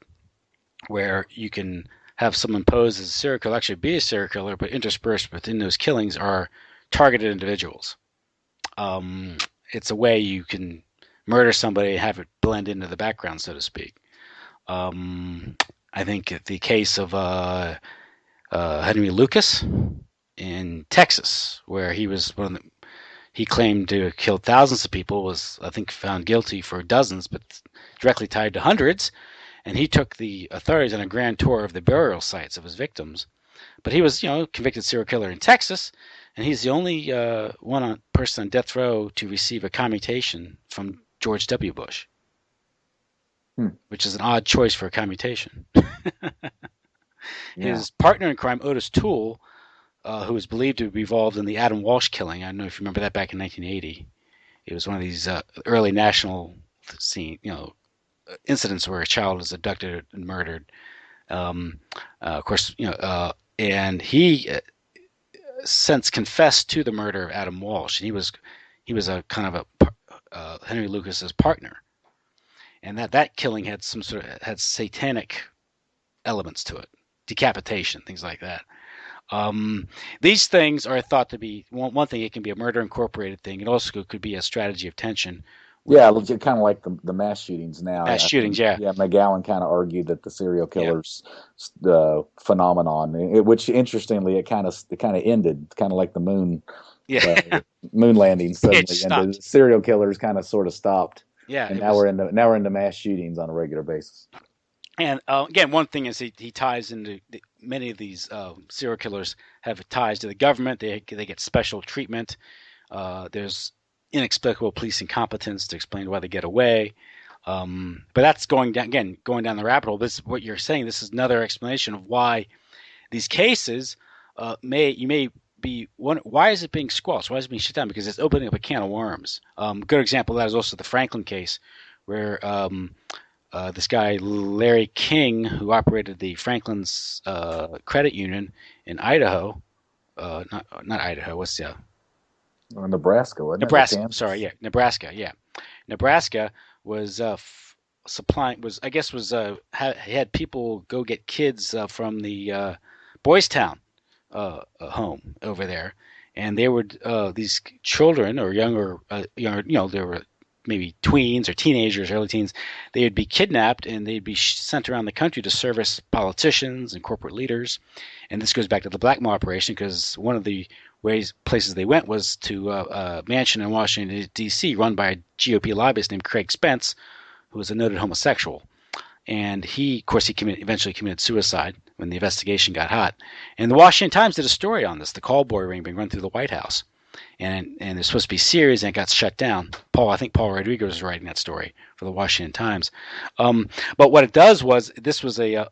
where you can have someone pose as a serial killer, actually be a serial killer, but interspersed within those killings are targeted individuals. It's a way you can murder somebody and have it blend into the background, so to speak. I think the case of Henry Lucas in Texas, where he claimed to have killed thousands of people, was I think found guilty for dozens, but directly tied to hundreds. And he took the authorities on a grand tour of the burial sites of his victims. But he was, convicted serial killer in Texas, and he's the only person on death row to receive a commutation from George W. Bush, which is an odd choice for a commutation. His partner in crime, Otis Toole, who was believed to be involved in the Adam Walsh killing. I don't know if you remember that back in 1980. It was one of these early national incidents where a child was abducted and murdered. Of course, and he since confessed to the murder of Adam Walsh. And He was a kind of a Henry Lucas's partner, and that killing had some sort of had satanic elements to it, decapitation, things like that. Um, these things are thought to be one thing. It can be a murder incorporated thing. It also could be a strategy of tension,
Yeah,
where
legit, kind of like the mass shootings now.
mass
I
shootings.
think,
Yeah,
yeah, McGowan kind of argued that the serial
yeah,
killers phenomenon, which interestingly, it kind of ended, kind of like the
yeah.
uh, moon landing
It
suddenly ended.
stopped.
The serial killers kind of sort of stopped,
Yeah,
and
it
now
was.
we're into mass shootings on a regular basis.
And again, one thing is he ties into many of these serial killers have ties to the government. They get special treatment. There's inexplicable police incompetence to explain why they get away. But that's going down the rabbit hole. This is what you're saying. This is another explanation of why these cases may be one. Why is it being squelched? Why is it being shut down? Because it's opening up a can of worms. Good example of that is also the Franklin case, where this guy Larry King, who operated the Franklin's credit union in Idaho, not Idaho. What's the
Or Nebraska, wasn't it, or
Nebraska? Sorry,
Kansas?
yeah, Nebraska. Yeah, Nebraska was supplying was I guess was had people go get kids from the Boys Town home over there, and they would these children or younger, they were maybe tweens or teenagers, early teens. They would be kidnapped and they'd be sent around the country to service politicians and corporate leaders. And this goes back to the blackmail operation because one of the places they went was to a mansion in Washington D.C. run by a GOP lobbyist named Craig Spence, who was a noted homosexual. And of course, he eventually committed suicide when the investigation got hot. And the Washington Times did a story on this, the call boy ring being run through the White House. And it's supposed to be serious, and it got shut down. I think Paul Rodriguez was writing that story for the Washington Times. But what it does was this was a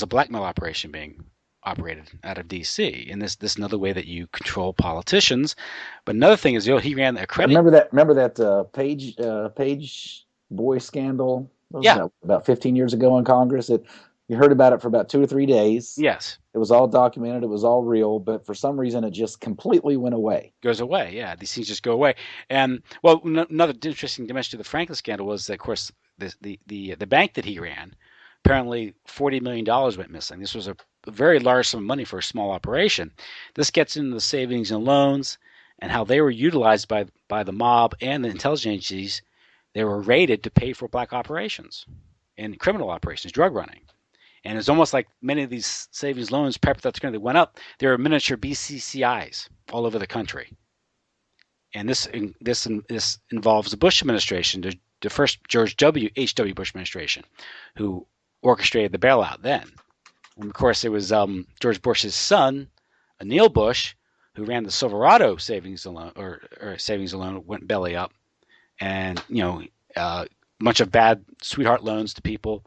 blackmail operation being operated out of D.C. And this another way that you control politicians. But another thing is, he ran a credit.
Remember that Page boy scandal? What was
Yeah.
that, about 15 years ago in Congress? You heard about it for about 2 or 3 days.
Yes.
It was all documented. It was all real, but for some reason, it just completely went away.
Goes away. Yeah, these things just go away. And well, another interesting dimension to the Franklin scandal was that, of course, the bank that he ran, apparently $40 million went missing. This was a very large sum of money for a small operation. This gets into the savings and loans and how they were utilized by the mob and the intelligence agencies. They were raided to pay for black operations and criminal operations, drug running. And it's almost like many of these savings loans, that went up. There were miniature BCCIs all over the country. And this involves the Bush administration, the first George H.W. Bush administration, who orchestrated the bailout then. And of course, it was George Bush's son, Neil Bush, who ran the Silverado savings loan or savings loan, went belly up, and a bunch of bad sweetheart loans to people.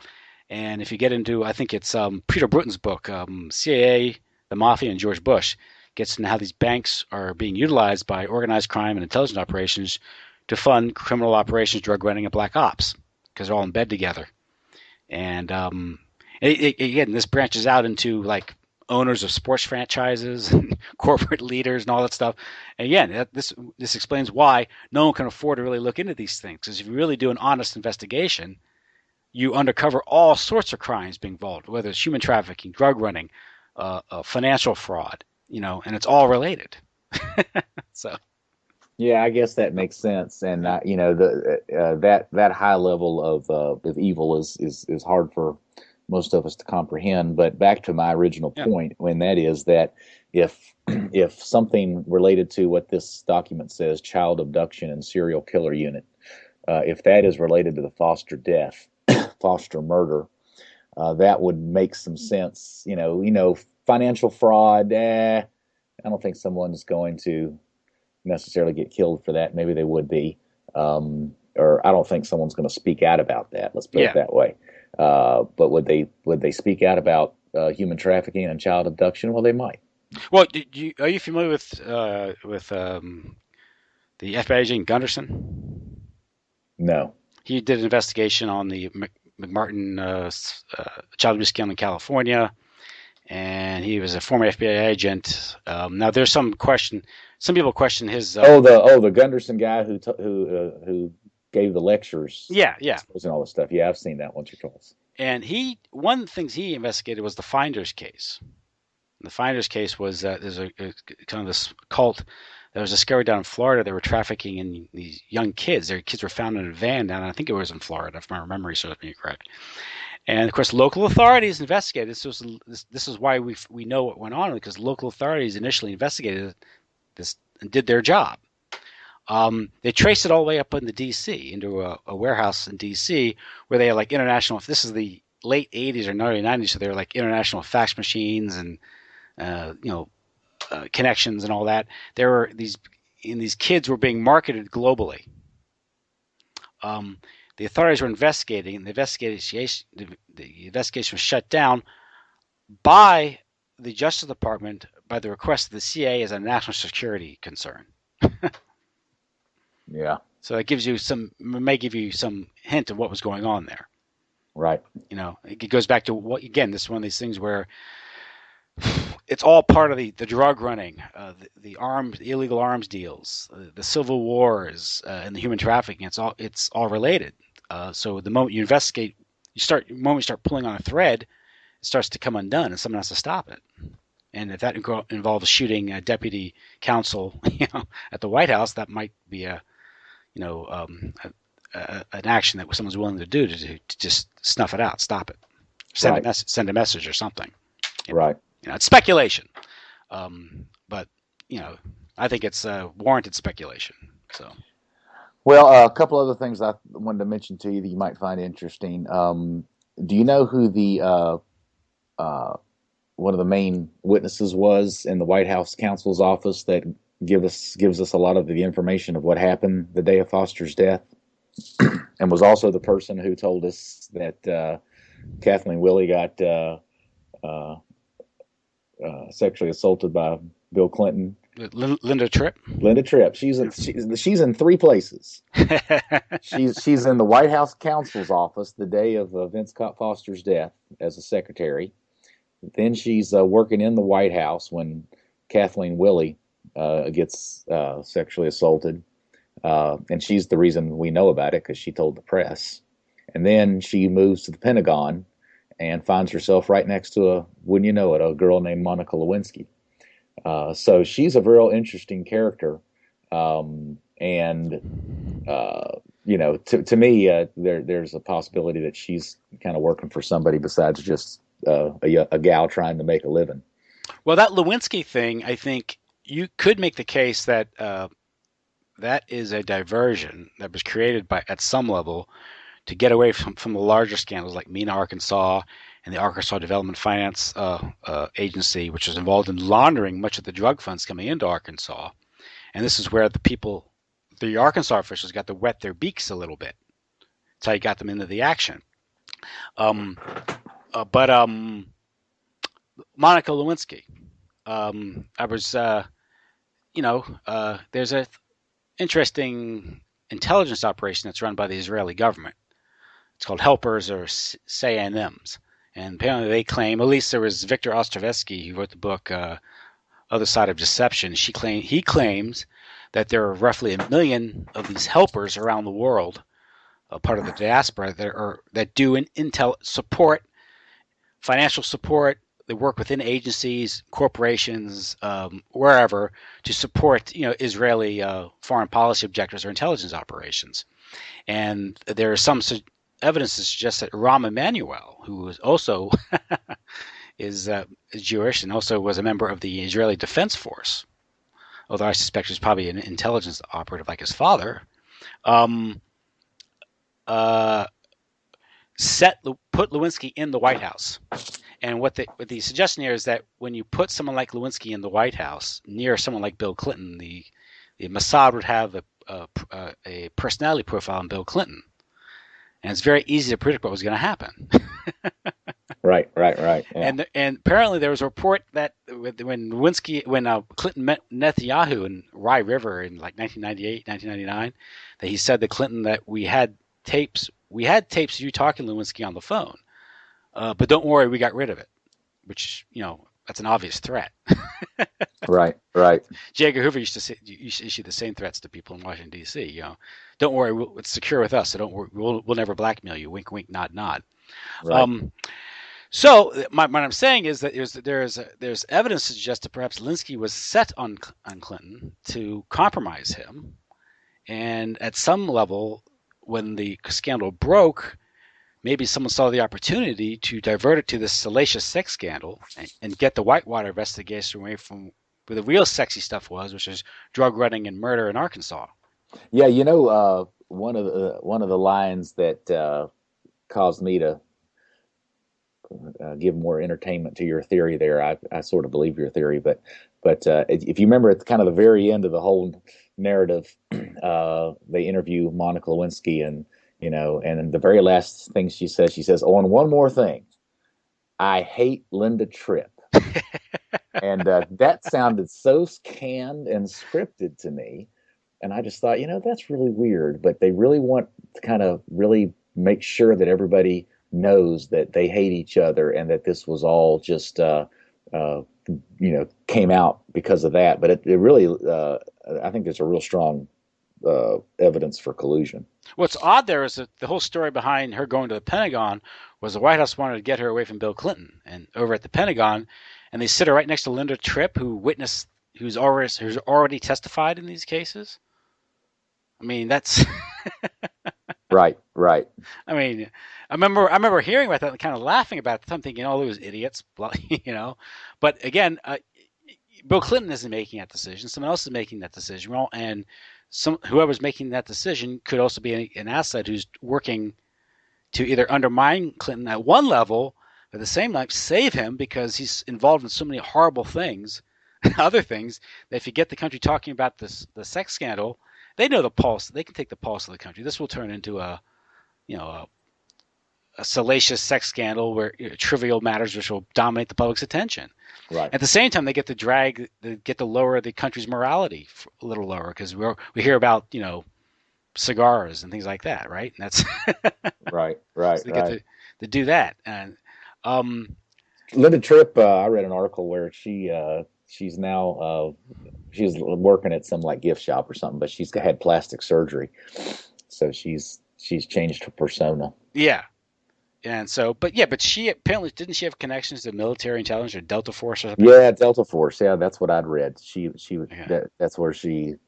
And if you get into, I think it's Peter Bruton's book, CIA, the Mafia, and George Bush, gets into how these banks are being utilized by organized crime and intelligence operations to fund criminal operations, drug running, and black ops, because they're all in bed together. And again, this branches out into like owners of sports franchises and corporate leaders and all that stuff. And again, this explains why no one can afford to really look into these things. Because if you really do an honest investigation, you uncover all sorts of crimes being involved, whether it's human trafficking, drug running, financial fraud, and it's all related. So
Yeah, I guess that makes sense, and that high level of evil is hard for most of us to comprehend. But back to my original
yeah,
point, when that is that if if something related to what this document says, child abduction and serial killer unit, if that is related to the foster death, foster murder, that would make some sense. Financial fraud. I don't think someone's going to necessarily get killed for that. Maybe they would be, or I don't think someone's going to speak out about that. Let's put it
yeah.
that way. But would they speak out about human trafficking and child abduction? Well, they might.
Well, are you familiar with the FBI agent Gunderson?
No.
He did an investigation on the McMartin child abuse scandal in California, and he was a former FBI agent. Now, there's some question Some people question his.
The Gunderson guy who gave the lectures
Yeah, yeah.
and all this stuff. Yeah, I've seen that once or twice.
And one of the things he investigated was the Finders case. The Finders case was there's a kind of this cult that was discovered down in Florida. They were trafficking in these young kids. Their kids were found in a van down, I think it was in Florida, if my memory serves me correct. And of course, local authorities investigated. This is why we know what went on, because local authorities initially investigated this and did their job. They traced it all the way up into D.C. into a warehouse in D.C. where they had like international. This is the late '80s or early '90s, so they were like international fax machines and connections and all that. There were these kids were being marketed globally. The authorities were investigating, and the investigation was shut down by the Justice Department by the request of the CIA as a national security concern.
Yeah.
So that may give you some hint of what was going on there.
Right.
It goes back to what, again, this is one of these things where it's all part of the drug running, the illegal arms deals, the civil wars, and the human trafficking. It's all related. So the moment you investigate, the moment you start pulling on a thread, it starts to come undone, and someone has to stop it. And if that involves shooting a deputy counsel, at the White House, that might be an action that someone's willing to do to just snuff it out, stop it, send a message or something.
Right.
It's speculation, but I think it's warranted speculation. So,
well, a couple other things I wanted to mention to you that you might find interesting. Do you know who the one of the main witnesses was in the White House counsel's office that gives us a lot of the information of what happened the day of Foster's death, and was also the person who told us that Kathleen Willey got sexually assaulted by Bill Clinton.
Linda Tripp.
Linda Tripp. She's in three places. she's in the White House counsel's office the day of Vince Foster's death as a secretary. Then she's working in the White House when Kathleen Willey gets sexually assaulted, and she's the reason we know about it because she told the press. And then she moves to the Pentagon and finds herself right next to wouldn't you know it, a girl named Monica Lewinsky. So she's a real interesting character, and to me, there's a possibility that she's kind of working for somebody besides just a gal trying to make a living.
Well, that Lewinsky thing, I think you could make the case that that is a diversion that was created at some level to get away from the larger scandals like MENA, Arkansas, and the Arkansas Development Finance Agency, which was involved in laundering much of the drug funds coming into Arkansas. And this is where the Arkansas officials got to wet their beaks a little bit. That's how you got them into the action. But Monica Lewinsky, there's a interesting intelligence operation that's run by the Israeli government. It's called Helpers or SANMs. And apparently they claim, at least there was Victor Ostrovsky who wrote the book Other Side of Deception. He claims that there are roughly 1 million of these helpers around the world, part of the diaspora, that do intel support, financial support. They work within agencies, corporations, wherever, to support Israeli foreign policy objectives or intelligence operations. And there is some evidence to suggest that Rahm Emanuel, who is also is Jewish and also was a member of the Israeli Defense Force, although I suspect he's probably an intelligence operative like his father, put Lewinsky in the White House. And what the suggestion here is that when you put someone like Lewinsky in the White House near someone like Bill Clinton, the Mossad would have a personality profile on Bill Clinton. And it's very easy to predict what was going to happen.
Right. Yeah.
And apparently there was a report that when Clinton met Netanyahu in Rye River in like 1998, 1999, that he said to Clinton that we had tapes of you talking to Lewinsky on the phone, but don't worry, we got rid of it. Which that's an obvious threat.
Right, right,
J. Edgar Hoover used to issue the same threats to people in Washington D.C. Don't worry, it's secure with us, so don't worry, we'll never blackmail you. Wink, wink, nod, nod.
right.
Um, so what I'm saying is that there's evidence to suggest that perhaps Lewinsky was set on Clinton to compromise him, and at some level, when the scandal broke, maybe someone saw the opportunity to divert it to this salacious sex scandal and get the Whitewater investigation away from where the real sexy stuff was, which is drug running and murder in Arkansas.
Yeah, one of the lines that caused me to give more entertainment to your theory there. I sort of believe your theory, but if you remember at kind of the very end of the whole narrative, they interview Monica Lewinsky, and the very last thing she says, "Oh, and one more thing, I hate Linda Tripp." And that sounded so canned and scripted to me. And I just thought, that's really weird, but they really want to kind of really make sure that everybody knows that they hate each other and that this was all just, came out because of that. But it really, I think there's a real strong evidence for collusion.
What's odd there is that the whole story behind her going to the Pentagon was the White House wanted to get her away from Bill Clinton, and over at the Pentagon, and they sit her right next to Linda Tripp, who's already testified in these cases. I mean, that's
Right, right.
I mean, I remember hearing about that and kind of laughing about it. I'm thinking, oh, those idiots, But again, Bill Clinton isn't making that decision. Someone else is making that decision. Well, and whoever's making that decision could also be an asset who's working to either undermine Clinton at one level, but at the same time save him because he's involved in so many horrible things, other things, that if you get the country talking about the sex scandal, they know the pulse. They can take the pulse of the country. This will turn into a salacious sex scandal where trivial matters which will dominate the public's attention.
Right.
At the same time, they get to lower the country's morality a little lower because we hear about cigars and things like that, right? And that's
Right, right,
so they
right.
get to do that. And
Linda Tripp, I read an article where she's now she's working at some like gift shop or something, but she's had plastic surgery, so she's changed her persona.
yeah, and so, but she apparently didn't she have connections to military intelligence or Delta Force or something?
Yeah, Delta Force. Yeah, that's what I'd read.
Yeah.
That's where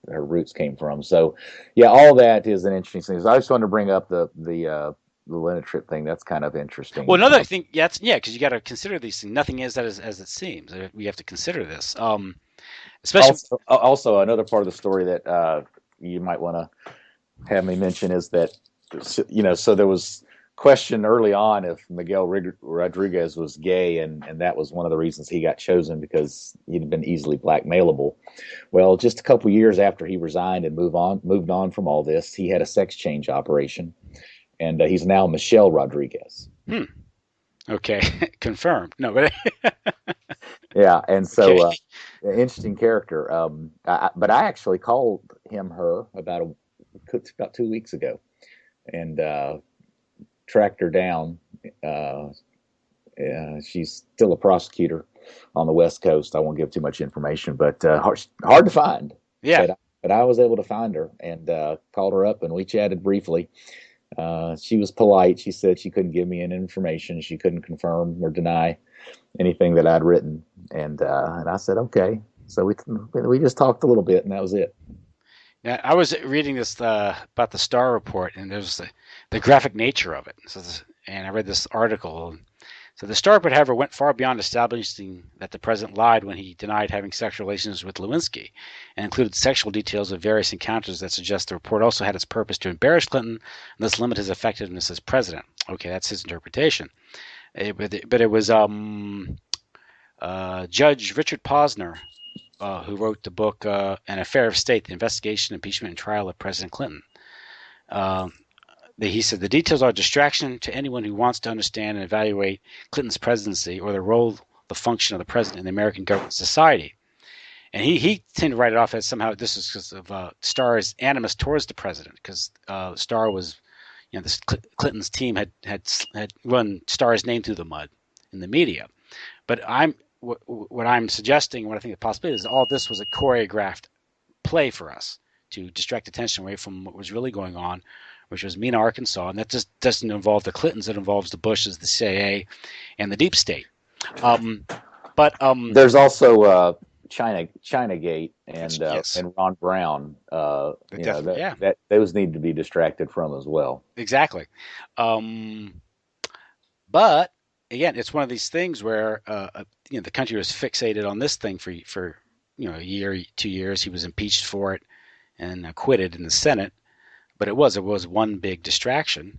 her roots came from. So, yeah, all that is an interesting thing. So I just wanted to bring up the Linda Tripp thing. That's kind of interesting.
Well, another thing, because you got to consider these things. Nothing is as it seems. We have to consider this, especially.
Also, another part of the story that you might want to have me mention is that so there was question early on if Miguel Rodriguez was gay, and that was one of the reasons he got chosen because he'd been easily blackmailable. Well, just a couple years after he resigned and moved on from all this, he had a sex change operation, and he's now Michelle Rodriguez.
Okay, confirmed. No, but
Yeah, and so
okay.
interesting character. But I actually called her about 2 weeks ago, and tracked her down. She's still a prosecutor on the West Coast. I won't give too much information, but hard to find.
Yeah.
But I was able to find her and called her up, and we chatted briefly. She was polite. She said she couldn't give me any information. She couldn't confirm or deny anything that I'd written. And I said, okay. So we just talked a little bit, and that was it.
Yeah, I was reading this about the Starr report, and there's the graphic nature of it. And I read this article. So the Starr report, however, went far beyond establishing that the president lied when he denied having sexual relations with Lewinsky, and included sexual details of various encounters that suggest the report also had its purpose to embarrass Clinton and thus limit his effectiveness as president. Okay, that's his interpretation. But it was Judge Richard Posner who wrote the book An Affair of State, The Investigation, Impeachment, and Trial of President Clinton. He said the details are a distraction to anyone who wants to understand and evaluate Clinton's presidency or the role, the function of the president in the American government society. And he tended to write it off as somehow this is because of Starr's animus towards the president, because Starr was, this Clinton's team had run Starr's name through the mud in the media. But what I'm suggesting, what I think the possibility is, all this was a choreographed play for us to distract attention away from what was really going on, which was Mena, Arkansas, and that just doesn't involve the Clintons. It involves the Bushes, the CIA, and the deep state. But
There's also Chinagate
yes,
and Ron Brown.
yeah,
That those need to be distracted from as well.
exactly. Um, but again, it's one of these things where the country was fixated on this thing for a year, 2 years. He was impeached for it and acquitted in the Senate. But it was one big distraction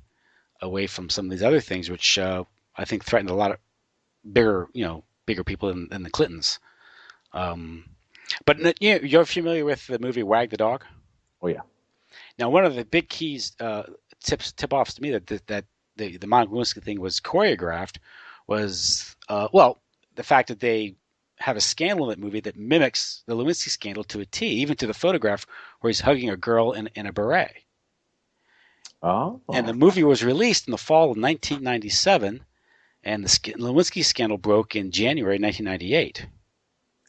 away from some of these other things, which I think threatened a lot of bigger people than the Clintons. Um, but you're familiar with the movie Wag the Dog?
Oh yeah.
Now, one of the big keys, tip offs to me that the Monica Lewinsky thing was choreographed was the fact that they have a scandal in that movie that mimics the Lewinsky scandal to a T, even to the photograph where he's hugging a girl in a beret.
Oh.
And the movie was released in the fall of 1997, and the Lewinsky scandal broke in January 1998.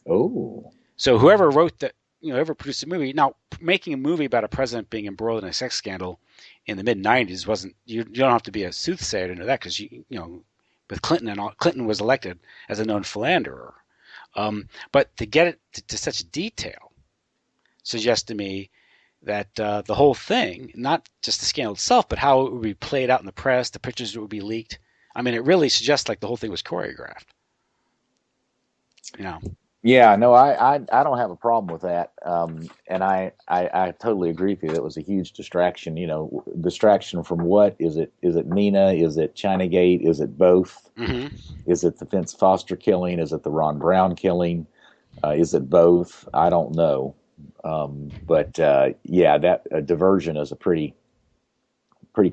Oh.
So whoever wrote whoever produced the movie, now making a movie about a president being embroiled in a sex scandal in the mid '90s wasn't. You don't have to be a soothsayer to know that, because with Clinton and all, Clinton was elected as a known philanderer. But to get it to such detail suggests to me that the whole thing, not just the scandal itself, but how it would be played out in the press, the pictures that would be leaked. I mean, it really suggests like the whole thing was choreographed. You know.
Yeah, no, I don't have a problem with that, and I totally agree with you. It was a huge distraction. Distraction from what? Is it Mena? Is it Chinagate? Is it both?
Mm-hmm.
Is it the Vince Foster killing? Is it the Ron Brown killing? Is it both? I don't know. But yeah, that diversion is a pretty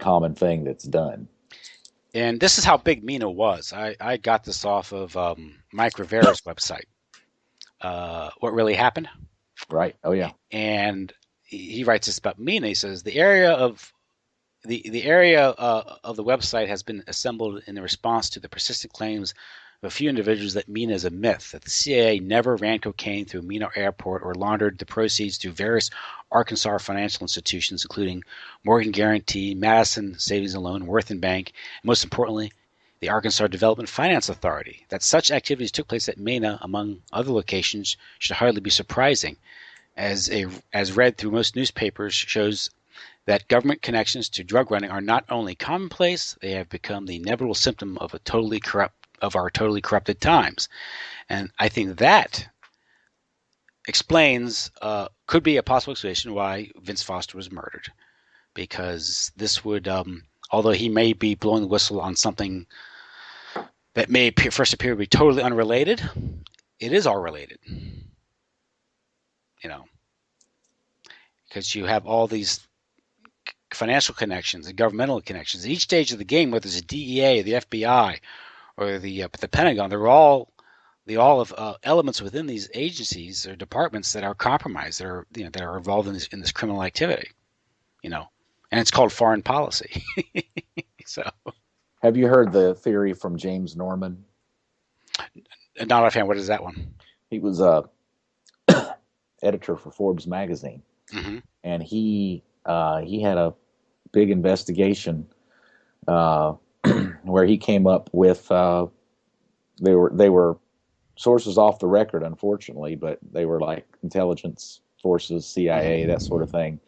common thing that's done.
And this is how big Mena was. I got this off of Mike Rivera's website. What really happened?
Right. Oh yeah.
And he writes this about Mena. He says the area of the website has been assembled in response to the persistent claims of a few individuals that Mena is a myth, that the CIA never ran cocaine through Mena Airport or laundered the proceeds through various Arkansas financial institutions, including Morgan Guarantee, Madison Savings and Loan, Worth and Bank, and most importantly, the Arkansas Development Finance Authority. That such activities took place at Mena, among other locations, should hardly be surprising, as read through most newspapers shows that government connections to drug running are not only commonplace, they have become the inevitable symptom of our totally corrupted times. And I think that explains, could be a possible explanation why Vince Foster was murdered, because this would, although he may be blowing the whistle on something that may first appear to be totally unrelated, it is all related. Because you have all these financial connections and governmental connections. At each stage of the game, whether it's the DEA, the FBI, or the Pentagon, they're all of elements within these agencies or departments that are compromised, that are involved in this criminal activity. And it's called foreign policy. So,
Have you heard the theory from James Norman?
not offhand, what is that one?
He was a editor for Forbes magazine,
Mm-hmm.
and he had a big investigation where he came up with they were sources off the record, unfortunately, but they were like intelligence forces, CIA, that sort of thing.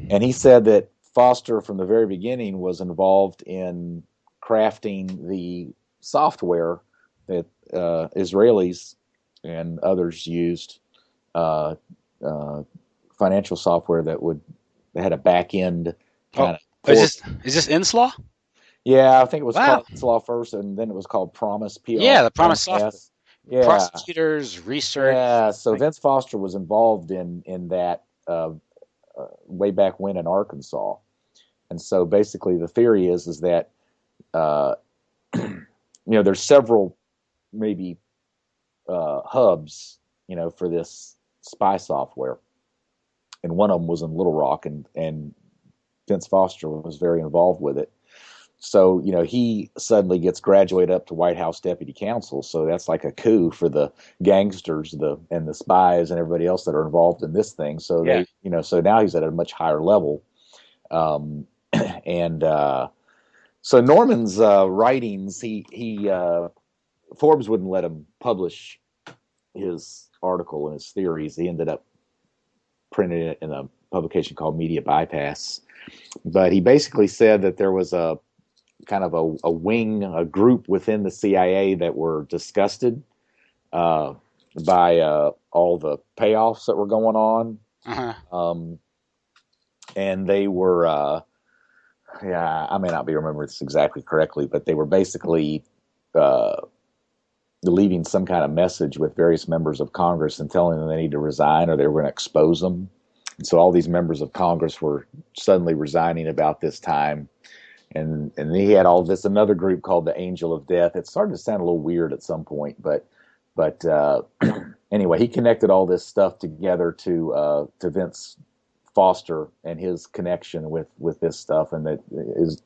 And he said that Foster, from the very beginning, was involved in crafting the software that Israelis and others used, financial software that had a back end kind of.
Is this Inslaw?
Yeah, I think it was
Wow.
called Law first, and then it was called Promise.
Yeah, the Promise software.
Yeah.
Prosecutors, research.
Yeah, so Vince Foster was involved in that way back when in Arkansas, and so basically the theory is that there's several maybe hubs for this spy software, and one of them was in Little Rock, and Vince Foster was very involved with it. So, he suddenly gets graduated up to White House deputy counsel. So that's like a coup for the gangsters, and the spies and everybody else that are involved in this thing. So
Yeah.
so now he's at a much higher level. Um, and so Norman's writings, he Forbes wouldn't let him publish his article and his theories. He ended up printing it in a publication called Media Bypass. But he basically said that there was a kind of a wing, a group within the CIA that were disgusted uh, by all the payoffs that were going on.
Uh-huh.
And they were, yeah, I may not be remembering this exactly correctly, but they were basically uh, leaving some kind of message with various members of Congress and telling them they need to resign or they were going to expose them. And so all these members of Congress were suddenly resigning about this time. And he had all this another group called the Angel of Death. It started to sound a little weird at some point, but anyway, he connected all this stuff together to Vince Foster and his connection with this stuff, and that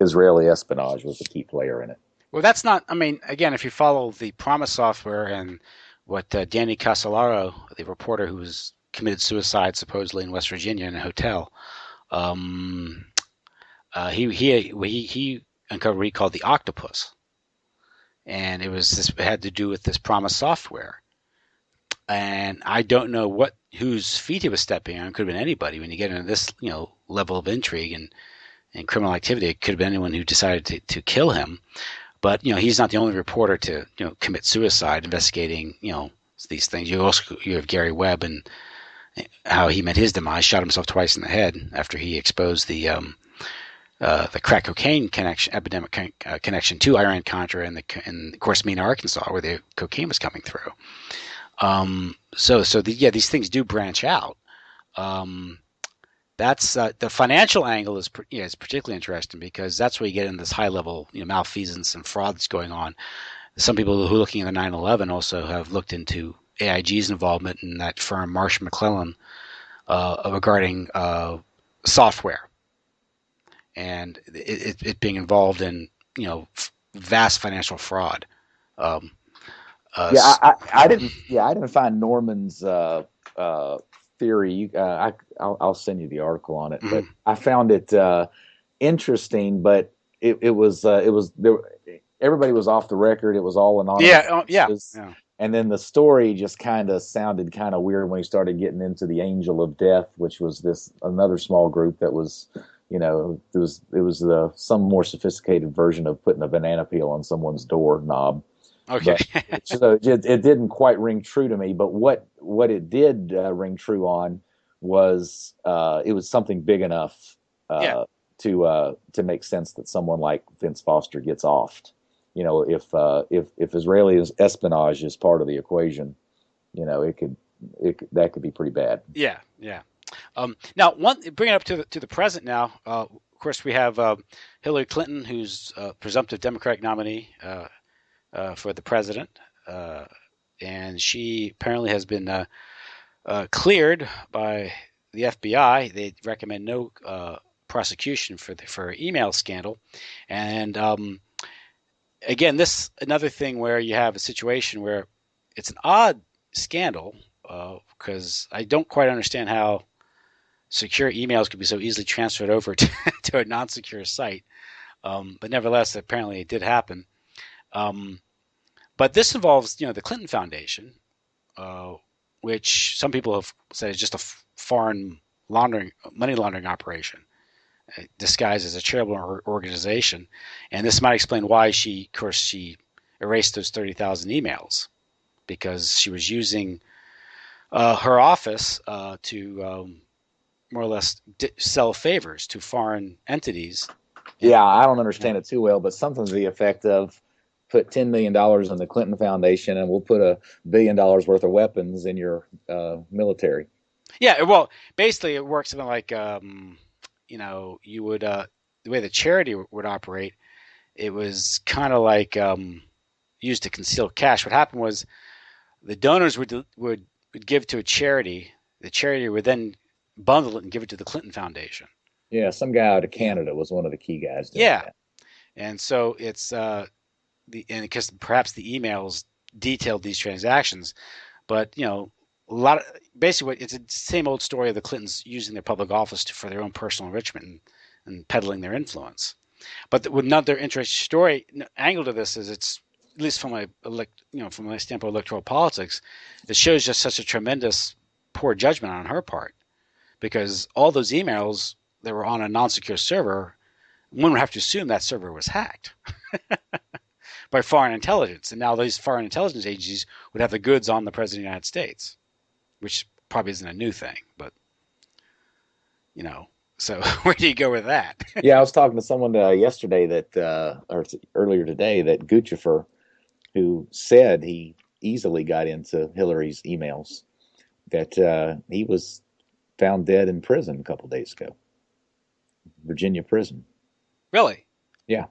Israeli espionage was a key player in it.
Well, that's not. I mean, again, if you follow the Promise software and what Danny Casolaro, the reporter who was committed suicide supposedly in West Virginia in a hotel, um, he uncovered what he called the octopus, and it had to do with this Promise software. And I don't know whose feet he was stepping on. It could have been anybody. When you get into this, level of intrigue and criminal activity, it could have been anyone who decided to kill him. But he's not the only reporter to commit suicide investigating these things. You have Gary Webb and how he met his demise, shot himself twice in the head after he exposed the crack cocaine epidemic connection to Iran-Contra and of course Mena, Arkansas, where the cocaine was coming through. These things do branch out. That's the financial angle is particularly interesting because that's where you get into this high level malfeasance and fraud that's going on. Some people who are looking at the 9/11 also have looked into AIG's involvement in that firm Marsh McLennan regarding software and it being involved in vast financial fraud.
I didn't find Norman's theory. I'll send you the article on it, but I found it interesting. But it was there. Everybody was off the record. It was all anonymous.
Yeah.
And then the story just kind of sounded kind of weird when he started getting into the Angel of Death, which was another small group that was, it was some more sophisticated version of putting a banana peel on someone's door knob.
Okay.
So it didn't quite ring true to me. But what it did ring true on was it was something big enough to make sense that someone like Vince Foster gets offed. If Israeli espionage is part of the equation, that could be pretty bad.
Yeah. Now, bring it up to the present now. Of course, we have Hillary Clinton, who's a presumptive Democratic nominee for the president, and she apparently has been cleared by the FBI. They recommend no prosecution for email scandal, and again, this another thing where you have a situation where it's an odd scandal because I don't quite understand how secure emails could be so easily transferred over to a non-secure site. But nevertheless, apparently it did happen. But this involves, the Clinton Foundation, which some people have said is just a foreign money laundering operation disguised as a charitable organization. And this might explain why she erased those 30,000 emails, because she was using her office to more or less sell favors to foreign entities.
Yeah, I don't understand it too well, but something to the effect of put $10 million in the Clinton Foundation and we'll put $1 billion worth of weapons in your military.
Yeah, well, basically it works something like, you would, the way the charity would operate, it was kind of like used to conceal cash. What happened was the donors would give to a charity. The charity would then bundle it and give it to the Clinton Foundation.
Yeah, some guy out of Canada was one of the key guys doing that.
And so it's and because perhaps the emails detailed these transactions, but a lot of basically it's the same old story of the Clintons using their public office for their own personal enrichment and peddling their influence. But with another interesting story angle to this is it's at least from from my standpoint of electoral politics, it shows just such a tremendous poor judgment on her part because all those emails that were on a non-secure server, one would have to assume that server was hacked by foreign intelligence, and now these foreign intelligence agencies would have the goods on the president of the United States, which probably isn't a new thing, but so where do you go with that?
Yeah, I was talking to someone yesterday or earlier today, that Guccifer, who said he easily got into Hillary's emails, that he was found dead in prison a couple of days ago, Virginia prison.
Really?
Yeah.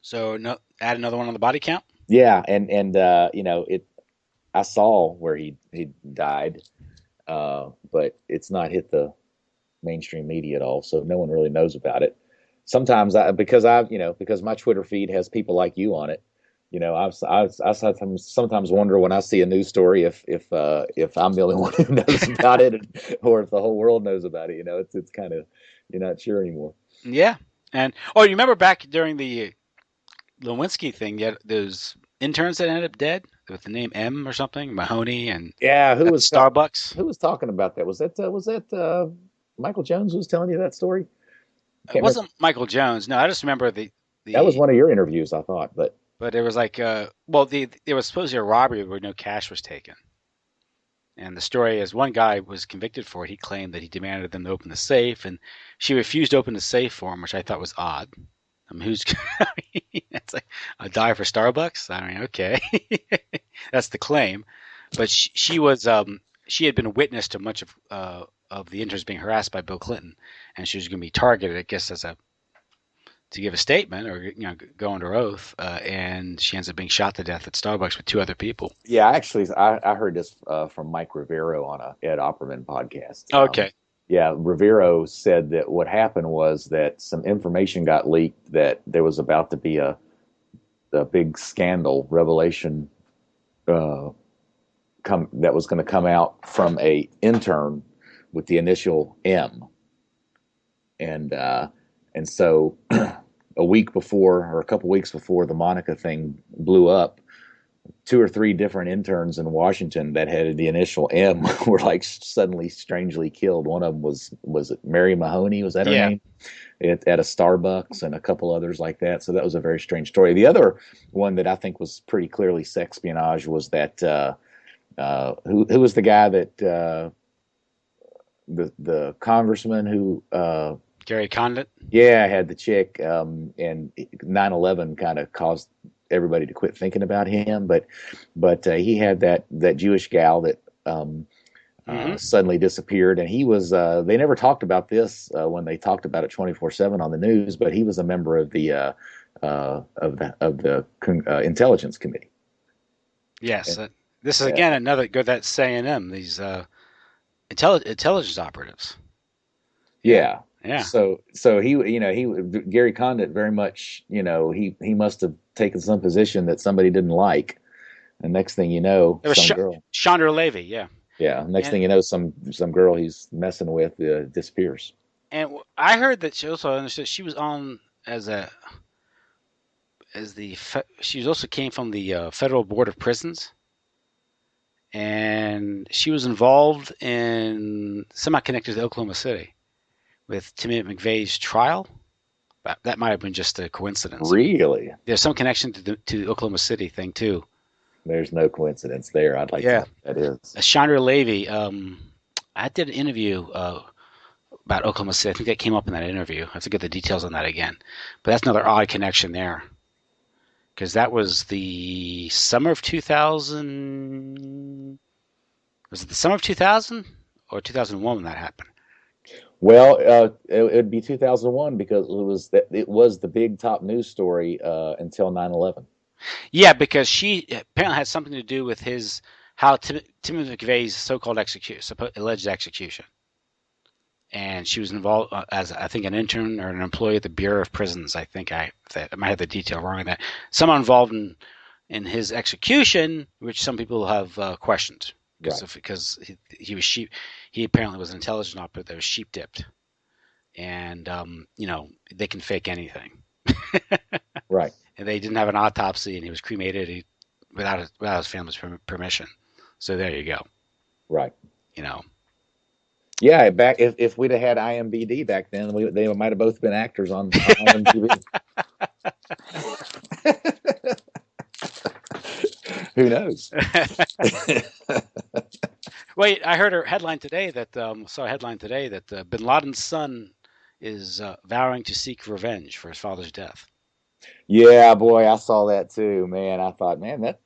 So no, add another one on the body count.
Yeah, and it. I saw where he died, but it's not hit the mainstream media at all, so no one really knows about it. Sometimes because my Twitter feed has people like you on it. I sometimes wonder when I see a news story if I'm the only one who knows about it, or if the whole world knows about it. It's kind of, you're not sure anymore.
Yeah, and you remember back during the Lewinsky thing, you had those interns that ended up dead with the name M or something, Mahoney, and
Yeah,
at Starbucks.
who was talking about that? Was that Michael Jones was telling you that story?
It
Can't remember.
wasn't Michael Jones. No, I just remember
That was
the
one of your interviews, I thought, but
but it was like well, it was supposed to be a robbery where no cash was taken. And the story is one guy was convicted for it. He claimed that he demanded them to open the safe, and she refused to open the safe for him, which I thought was odd. I mean, who's it's like a die for Starbucks? I mean, okay, that's the claim. But she had been a witness to much of the interns being harassed by Bill Clinton, and she was going to be targeted, I guess, to give a statement or go under oath, and she ends up being shot to death at Starbucks with two other people.
yeah, actually, I heard this from Mike Rivero on a Ed Opperman podcast.
Okay.
Yeah, Rivero said that what happened was that some information got leaked that there was about to be a big scandal revelation that was going to come out from a intern with the initial M, and so a week before or a couple weeks before the Monica thing blew up, two or three different interns in Washington that had the initial M were like suddenly strangely killed. One of them was it Mary Mahoney? Was that her
Yeah.
name? At a Starbucks, and a couple others like that. So that was a very strange story. The other one that I think was pretty clearly sexpionage was that who was the guy that the congressman who
Gary Condit.
yeah, had the chick, and 9/11 kind of caused everybody to quit thinking about him. But he had that Jewish gal that suddenly disappeared, and he was. They never talked about this when they talked about it 24/7 on the news. But he was a member of the intelligence committee.
Yes, this is again another go that C&M. These intelligence operatives.
Yeah.
Yeah.
So he Gary Condit very much he must have taken some position that somebody didn't like, and next thing you know,
It was
some girl.
Chandra Levy. Yeah.
Yeah. Next thing you know, some girl he's messing with disappears.
And I heard that she also understood she was on she was also came from the Federal Board of Prisons, and she was involved in semi-connected to Oklahoma City with Timothy McVeigh's trial. That might have been just a coincidence.
Really?
There's some connection to the Oklahoma City thing too.
There's no coincidence there. I'd like to know what that is.
Chandra Levy. I did an interview about Oklahoma City. I think that came up in that interview. I have to get the details on that again. But that's another odd connection there. Because that was the summer of 2000. Was it the summer of 2000 or 2001 when that happened?
Well, it'd be 2001 because it was the big top news story until 9/11.
Yeah, because she apparently had something to do with Timothy McVeigh's so-called alleged execution. and she was involved as I think an intern or an employee at the Bureau of Prisons. I think I might have the detail wrong on that. Someone involved in his execution, which some people have questioned because he was sheep. He apparently was an intelligence operative that was sheep dipped, and they can fake anything.
Right.
And they didn't have an autopsy, and he was cremated without his family's permission. So there you go.
Right.
You know.
Yeah, back if we'd have had IMBD back then, they might have both been actors on IMDb. Who knows?
Wait, I heard a headline today that Bin Laden's son is vowing to seek revenge for his father's death.
Yeah, boy, I saw that too, man. I thought, man, that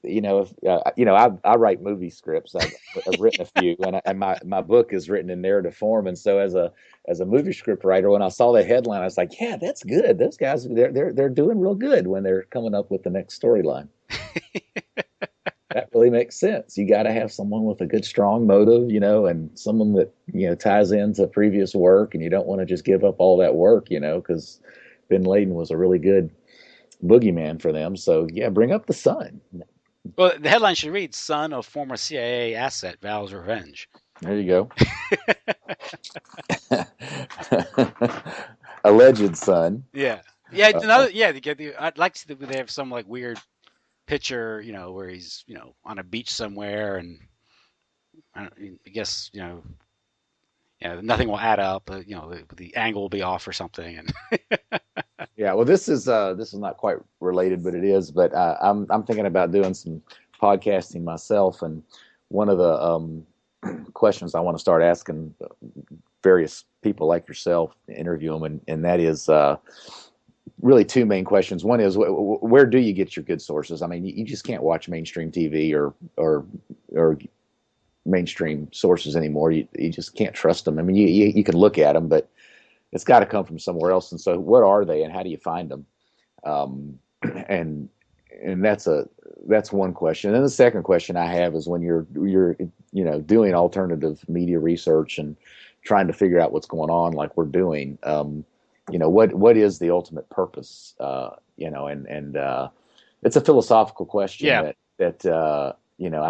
I write movie scripts. I've written a few, and my book is written in narrative form. And so, as a movie script writer, when I saw that headline, I was like, yeah, that's good. Those guys, they're doing real good when they're coming up with the next storyline. That really makes sense. You got to have someone with a good, strong motive, and someone that ties into previous work, and you don't want to just give up all that work, because Bin Laden was a really good boogeyman for them. So yeah, bring up the son.
Well, the headline should read: "Son of former CIA asset vows revenge."
There you go. Alleged son.
Yeah, yeah. I'd like to see that they have some like weird picture, where he's on a beach somewhere, and I guess nothing will add up. But, the angle will be off or something, and
Yeah, well, this is not quite related, but it is. But I'm thinking about doing some podcasting myself, and one of the questions I want to start asking various people like yourself, interview them, and that is really two main questions. One is where do you get your good sources? I mean, you just can't watch mainstream TV or mainstream sources anymore. You just can't trust them. I mean, you can look at them, but it's got to come from somewhere else. And so, what are they, and how do you find them? And that's one question. And the second question I have is when you're doing alternative media research and trying to figure out what's going on, like we're doing. What is the ultimate purpose? And it's a philosophical question.
yeah,
that I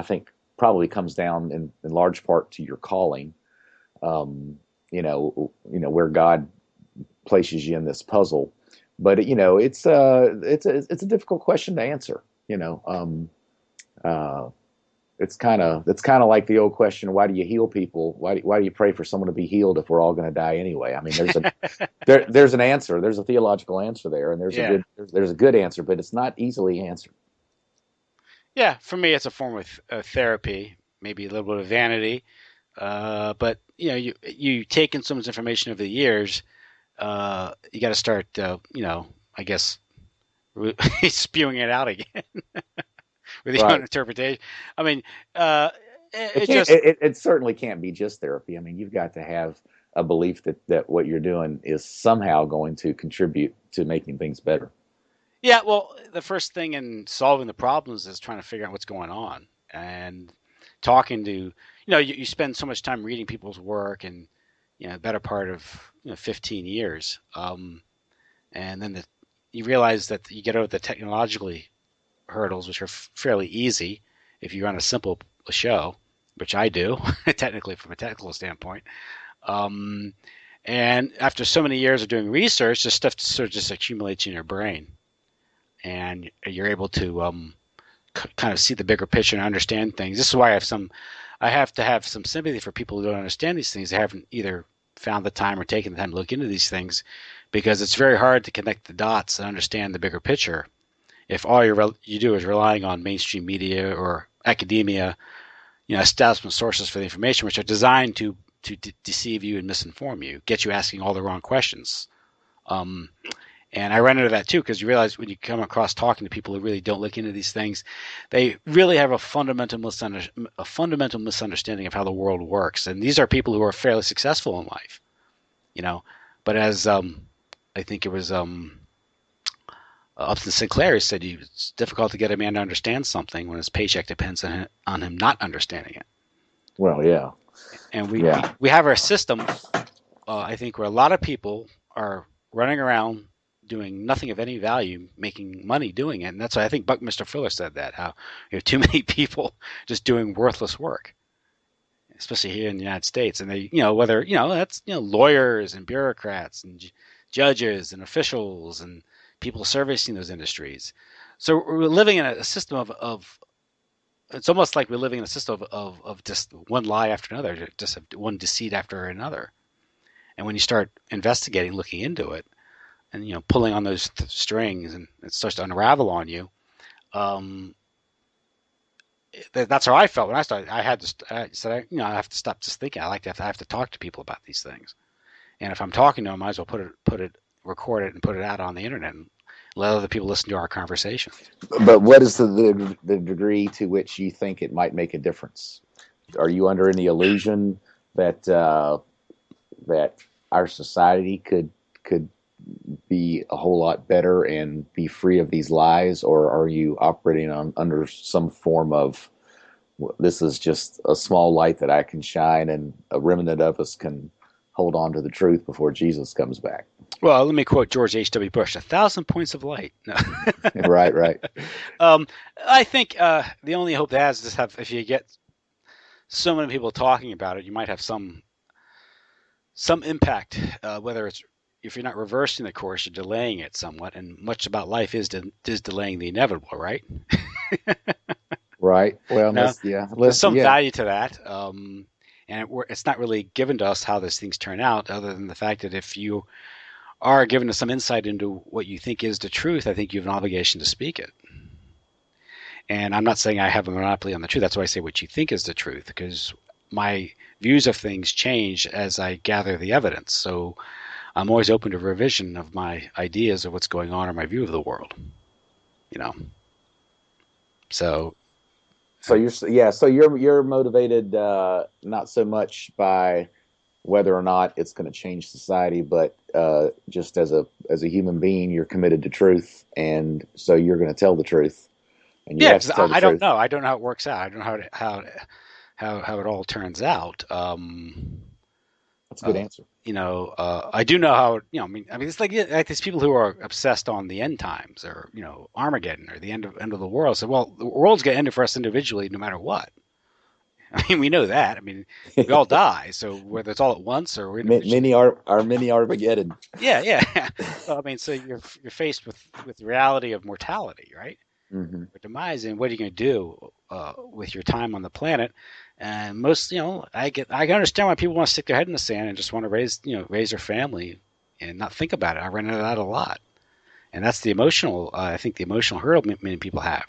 think probably comes down in large part to your calling. Where God places you in this puzzle, but it's a difficult question to answer. It's kind of like the old question: why do you heal people? Why do you pray for someone to be healed if we're all going to die anyway? I mean, there's an answer. There's a theological answer there, and there's a good answer, but it's not easily answered.
Yeah, for me, it's a form of therapy, maybe a little bit of vanity. But you take in so much information over the years, you got to start, I guess, spewing it out again with your own interpretation. I mean,
it certainly can't be just therapy. I mean, you've got to have a belief that what you're doing is somehow going to contribute to making things better.
Yeah, well, the first thing in solving the problems is trying to figure out what's going on and talking to, you spend so much time reading people's work and, better part of 15 years. And then you realize that you get over the technologically hurdles, which are fairly easy if you run a simple show, which I do, technically from a technical standpoint. And after so many years of doing research, this stuff sort of just accumulates in your brain. And you're able to kind of see the bigger picture and understand things. This is why I have to have some sympathy for people who don't understand these things. They haven't either found the time or taken the time to look into these things, because it's very hard to connect the dots and understand the bigger picture if all you do is relying on mainstream media or academia, establishment sources for the information, which are designed to deceive you and misinform you, get you asking all the wrong questions. And I run into that too, because you realize when you come across talking to people who really don't look into these things, they really have a fundamental misunderstanding of how the world works. And these are people who are fairly successful in life, But as I think it was Upton Sinclair said, it's difficult to get a man to understand something when his paycheck depends on him not understanding it.
Well, yeah.
And we have our system I think where a lot of people are running around doing nothing of any value, making money doing it. And that's why I think Buckminster Fuller said that, how you have too many people just doing worthless work, especially here in the United States. And they, whether, that's, lawyers and bureaucrats and judges and officials and people servicing those industries. So we're living in a system of it's almost like we're living in a system of just one lie after another, just one deceit after another. And when you start investigating, looking into it, and pulling on those strings, and it starts to unravel on you, um, that's how I felt when I started. I said, I have to stop just thinking. I have to talk to people about these things. And if I'm talking to them, I might as well record it, and put it out on the internet, and let other people listen to our conversation.
But what is the degree to which you think it might make a difference? Are you under any illusion that that our society could be a whole lot better and be free of these lies, or are you operating under some form of, this is just a small light that I can shine, and a remnant of us can hold on to the truth before Jesus comes back?
Well, let me quote George H.W. Bush: "1,000 points of light." No.
Right, right.
um, I think the only hope that has is if you get so many people talking about it, you might have some impact. Whether it's, if you're not reversing the course, you're delaying it somewhat. And much about life is delaying the inevitable, right?
Right. Well,
No,
yeah.
there's some
Yeah.
value to that. And it's not really given to us how these things turn out, other than the fact that if you are given some insight into what you think is the truth, I think you have an obligation to speak it. And I'm not saying I have a monopoly on the truth. That's why I say what you think is the truth, because my views of things change as I gather the evidence. So I'm always open to revision of my ideas of what's going on or my view of the world. You know. So
So you're motivated, not so much by whether or not it's going to change society, but just as a human being, you're committed to truth, and so you're going to tell the truth, and you
yeah,
have
because
to tell the
I don't
truth.
know. I don't know how it works out. I don't know how it all turns out.
That's a good
Uh,
answer.
I do know how. I mean, it's like these people who are obsessed on the end times, or Armageddon, or the end of the world. So, well, the world's going to end for us individually, no matter what. I mean, we know that. I mean, we all die. So whether it's all at once or individually,
Many Armageddon.
yeah, yeah. Well, I mean, so you're faced with the reality of mortality, right?
Hmm.
Or demise, and what are you going to do with your time on the planet? And most, I can understand why people want to stick their head in the sand and just want to raise their family and not think about it. I run into that a lot, and that's the emotional. I think the emotional hurdle many people have.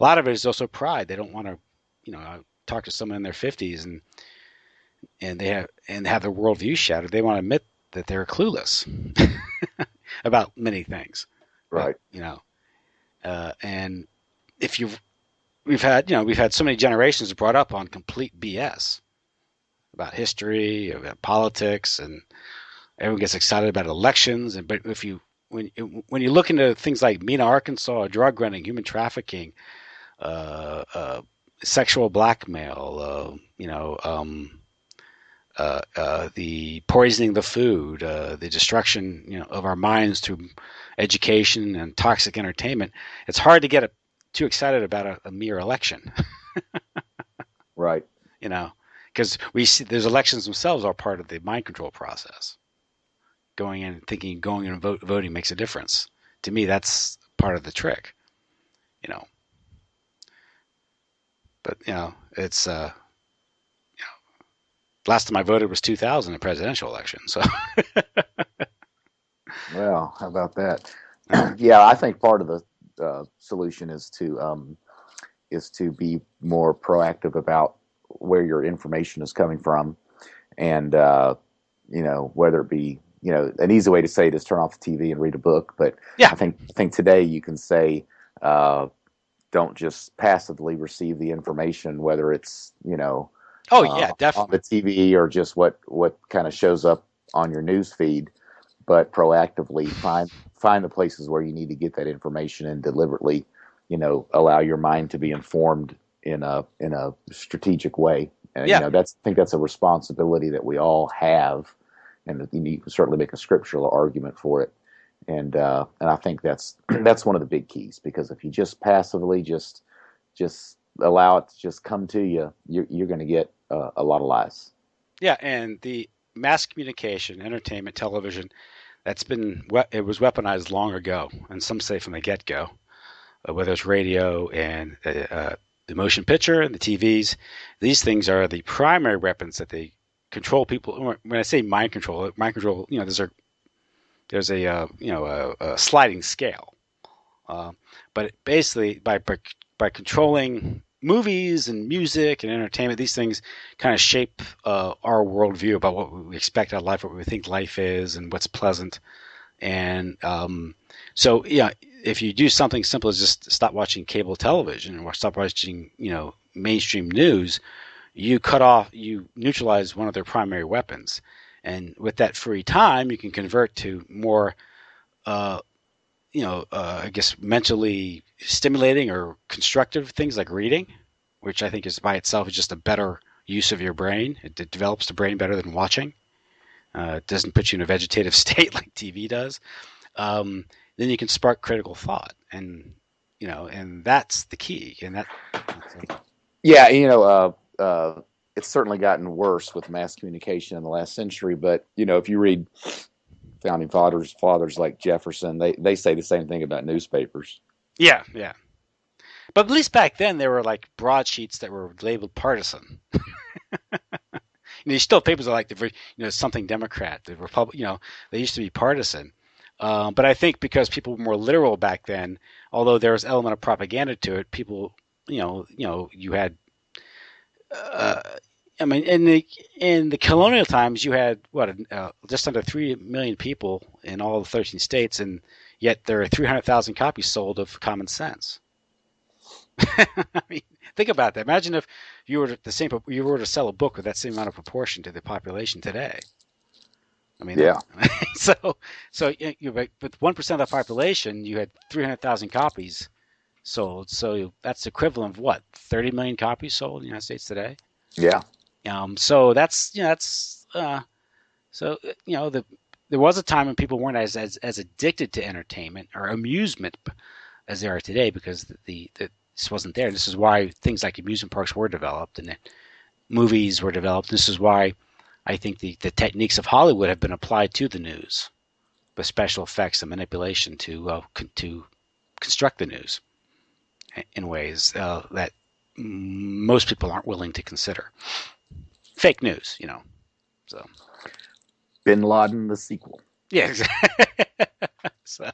A lot of it is also pride. They don't want to, talk to someone in their 50s and have their worldview shattered. They want to admit that they're clueless about many things. But
Right.
and if you've we've had so many generations brought up on complete BS about history, about politics, and everyone gets excited about elections. But if you when you look into things like Mena, Arkansas, drug running, human trafficking, uh, uh, sexual blackmail, the poisoning the food, the destruction of our minds through education and toxic entertainment, it's hard to get too excited about a mere election.
Right.
you know, because we see those elections themselves are part of the mind control process. Going in and thinking going in and voting makes a difference. To me, that's part of the trick. You know, but it's last time I voted was 2000, a presidential election. So
Well, how about that?
uh,
Yeah, I think part of the solution is to be more proactive about where your information is coming from, and whether it be, an easy way to say it is turn off the TV and read a book, but
yeah.
I think today you can say, uh, don't just passively receive the information, whether it's
Oh yeah,
on the
definitely.
TV or just what kind of shows up on your news feed, but proactively find the places where you need to get that information, and deliberately, allow your mind to be informed in a strategic way. And
Yeah.
I think that's a responsibility that we all have, and you can certainly make a scriptural argument for it. And I think that's that's one of the big keys, because if you just passively just allow it to just come to you, you're going to get a lot of lies.
Yeah, and the mass communication, entertainment, television, it was weaponized long ago, and some say from the get-go, whether it's radio and the motion picture and the TVs. These things are the primary weapons that they control people. When I say mind control, there's a sliding scale. But basically, by controlling movies and music and entertainment, these things kind of shape our worldview about what we expect out of life, what we think life is, and what's pleasant. And so, yeah, if you do something simple as just stop watching cable television or stop watching, mainstream news, you neutralize one of their primary weapons. And with that free time, you can convert to more, I guess, mentally stimulating or constructive things like reading, which I think is by itself is just a better use of your brain. It develops the brain better than watching. It doesn't put you in a vegetative state like TV does. Then you can spark critical thought, and that's the key. And that,
Yeah, it's certainly gotten worse with mass communication in the last century. But if you read founding fathers like Jefferson, they say the same thing about newspapers.
yeah. But at least back then, there were like broadsheets that were labeled partisan. Still papers are like something Democrat, the Republic. They used to be partisan. But I think because people were more literal back then, although there was an element of propaganda to it, people, you had. In the colonial times, you had just under 3 million people in all the 13 states, and yet there are 300,000 copies sold of Common Sense. I mean, think about that. Imagine if you were to sell a book with that same amount of proportion to the population today. I mean,
yeah.
So with 1% of the population, you had 300,000 copies sold. So that's equivalent of what, 30 million copies sold in the United States today.
Yeah.
So there was a time when people weren't as addicted to entertainment or amusement as they are today, because this wasn't there. This is why things like amusement parks were developed and movies were developed. This is why I think the techniques of Hollywood have been applied to the news, with special effects and manipulation to construct the news in ways that most people aren't willing to consider. Fake news, So,
Bin Laden, the sequel.
Yeah, exactly. So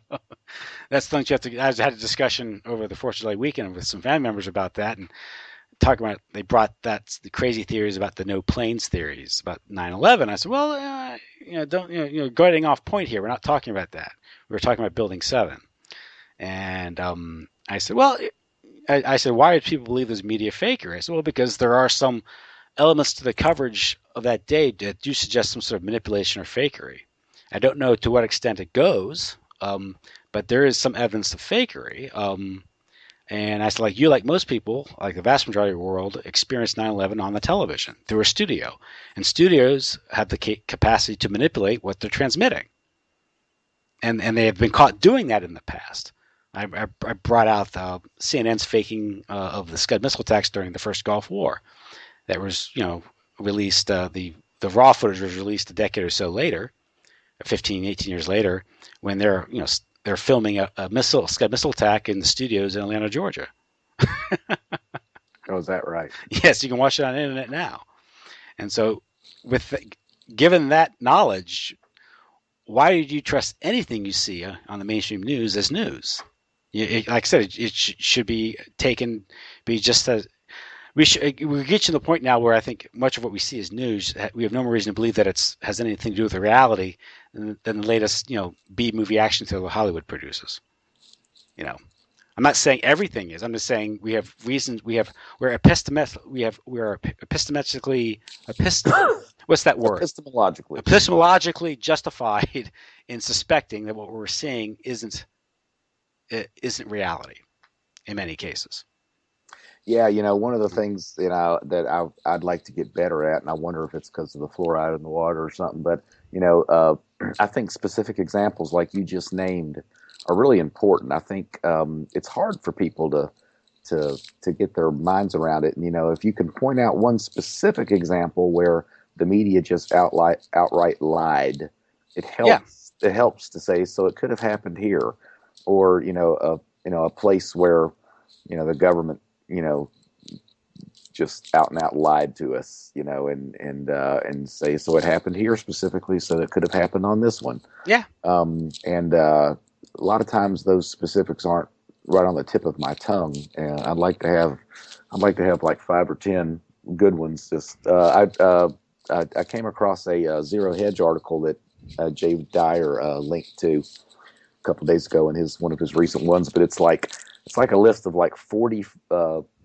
that's something you have to. I had a discussion over the 4th of July weekend with some family members about that, and talking about, they brought the crazy theories about the no planes theories about 9/11. I said, well, don't getting off point here. We're not talking about that. We were talking about Building 7, and I said, well, I said, why do people believe there's media fakery? I said, well, because there are some elements to the coverage of that day that do suggest some sort of manipulation or fakery. I don't know to what extent it goes, but there is some evidence of fakery. And I said, like most people, like the vast majority of the world, experienced 9/11 on the television through a studio. And studios have the capacity to manipulate what they're transmitting. And they have been caught doing that in the past. I brought out CNN's faking of the Scud missile attacks during the first Gulf War. That was, released, the raw footage was released a decade or so later, 15, 18 years later, when they're filming a Scud missile attack in the studios in Atlanta, Georgia.
Oh, is that right?
Yes, you can watch it on the internet now. And so, given that knowledge, why did you trust anything you see on the mainstream news as news? Like I said, it should be just as we get to the point now where I think much of what we see as news, we have no more reason to believe that it has anything to do with the reality than the latest, B movie action thriller Hollywood produces. I'm not saying everything is. I'm just saying we have reasons. We're epistemologically. What's that word? Epistemologically justified in suspecting that what we're seeing isn't reality in many cases.
Yeah, one of the things that I'd like to get better at, and I wonder if it's because of the fluoride in the water or something. But I think specific examples like you just named are really important. I think it's hard for people to get their minds around it. And if you can point out one specific example where the media just outright lied, it
Yeah.
helps. It helps to say, so it could have happened here, or a place where the government you know, just out and out lied to us, and say, so it happened here specifically, so it could have happened on this one.
Yeah.
And a lot of times those specifics aren't right on the tip of my tongue, and I'd like to have like 5 or 10 good ones. I came across a Zero Hedge article that Jay Dyer linked to a couple of days ago in one of his recent ones, but it's like a list of like 40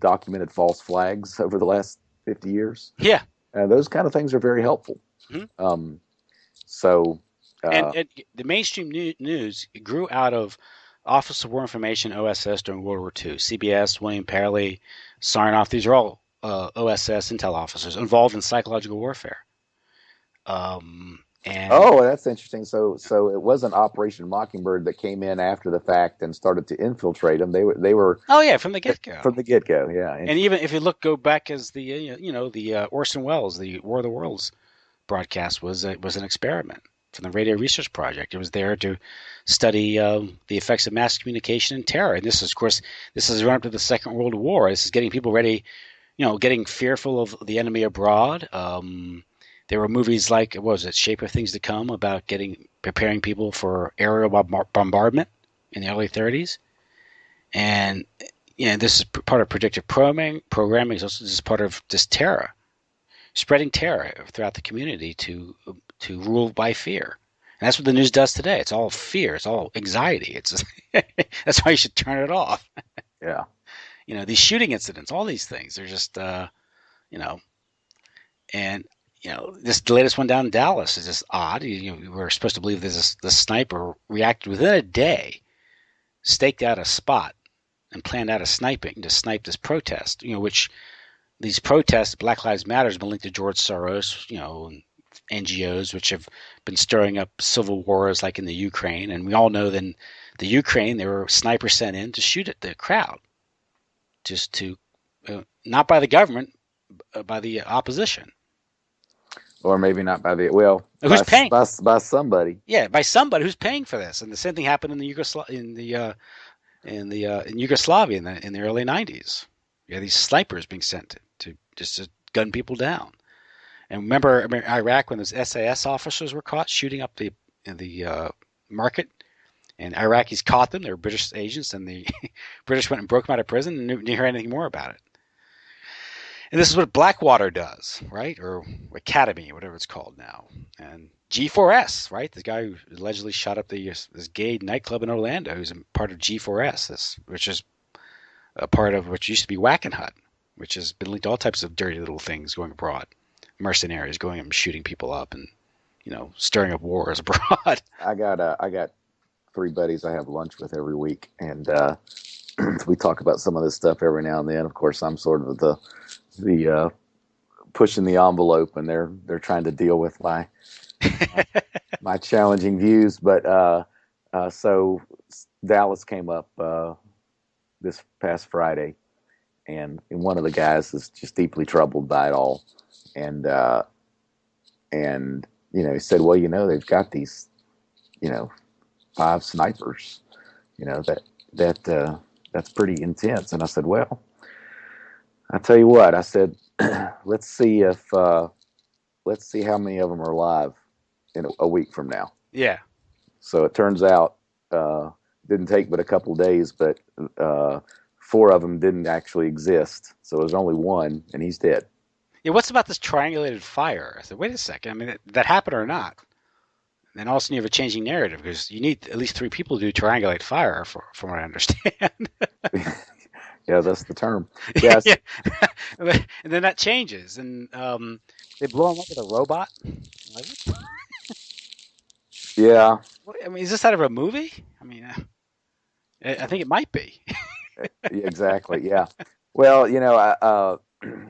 documented false flags over the last 50 years.
Yeah.
And those kind of things are very helpful.
Mhm.
Um, so,
And the mainstream news grew out of Office of War Information, OSS, during World War II. CBS, William Perley, Sarnoff, these are all OSS intel officers involved in psychological warfare. And
oh, that's interesting. So it wasn't Operation Mockingbird that came in after the fact and started to infiltrate them. They were
oh yeah, from the get-go.
from the get go. Yeah,
And even if you go back as the Orson Welles, the War of the Worlds broadcast was an experiment from the Radio Research Project. It was there to study the effects of mass communication and terror. And this is, of course, this is run up to the Second World War. This is getting people ready, getting fearful of the enemy abroad. There were movies like, what was it, Shape of Things to Come, about preparing people for aerial bombardment in the early 30s. And this is part of predictive programming. It's also just part of this terror, spreading terror throughout the community to rule by fear. And that's what the news does today. It's all fear. It's all anxiety. It's that's why you should turn it off.
yeah.
These shooting incidents, all these things, they're just, and this the latest one down in Dallas is just odd. We're supposed to believe the sniper reacted within a day, staked out a spot, and planned out a sniping to snipe this protest. Which these protests, Black Lives Matter, has been linked to George Soros, and NGOs, which have been stirring up civil wars like in the Ukraine. And we all know that in the Ukraine, there were snipers sent in to shoot at the crowd, just to, not by the government, by the opposition.
Or maybe not by
Who's paying?
By somebody.
Yeah, by somebody who's paying for this. And the same thing happened in the in Yugoslavia in the early 90s. You had these snipers being sent to just to gun people down. And remember Iraq, when those SAS officers were caught shooting up the market, and Iraqis caught them. They were British agents, and the British went and broke them out of prison and didn't hear anything more about it. And this is what Blackwater does, right? Or Academy, whatever it's called now. And G4S, right? The guy who allegedly shot up this gay nightclub in Orlando, who's a part of G4S, which is a part of what used to be Wackenhut, which has been linked to all types of dirty little things going abroad. Mercenaries going up and shooting people up and, stirring up wars abroad.
I got 3 buddies I have lunch with every week, and we talk about some of this stuff every now and then. Of course, I'm sort of the pushing the envelope, and they're trying to deal with my challenging views. But so Dallas came up this past Friday, and one of the guys is just deeply troubled by it all, and he said, well, they've got these 5 snipers, that's pretty intense. And I said, well, I tell you what, I said, let's see how many of them are alive in a week from now.
Yeah.
So it turns out, didn't take but a couple of days, but 4 of them didn't actually exist. So there's only 1, and he's dead.
Yeah. What's about this triangulated fire? I said, wait a second. I mean, that happened or not? And then all of a sudden you have a changing narrative, because you need at least 3 people to do triangulate fire, from what I understand.
Yeah, that's the term. Yes.
Yeah. And then that changes, and they blow him up with a robot. Like,
Yeah.
I mean, is this out of a movie? I mean, I think it might be.
Exactly. Yeah. Well,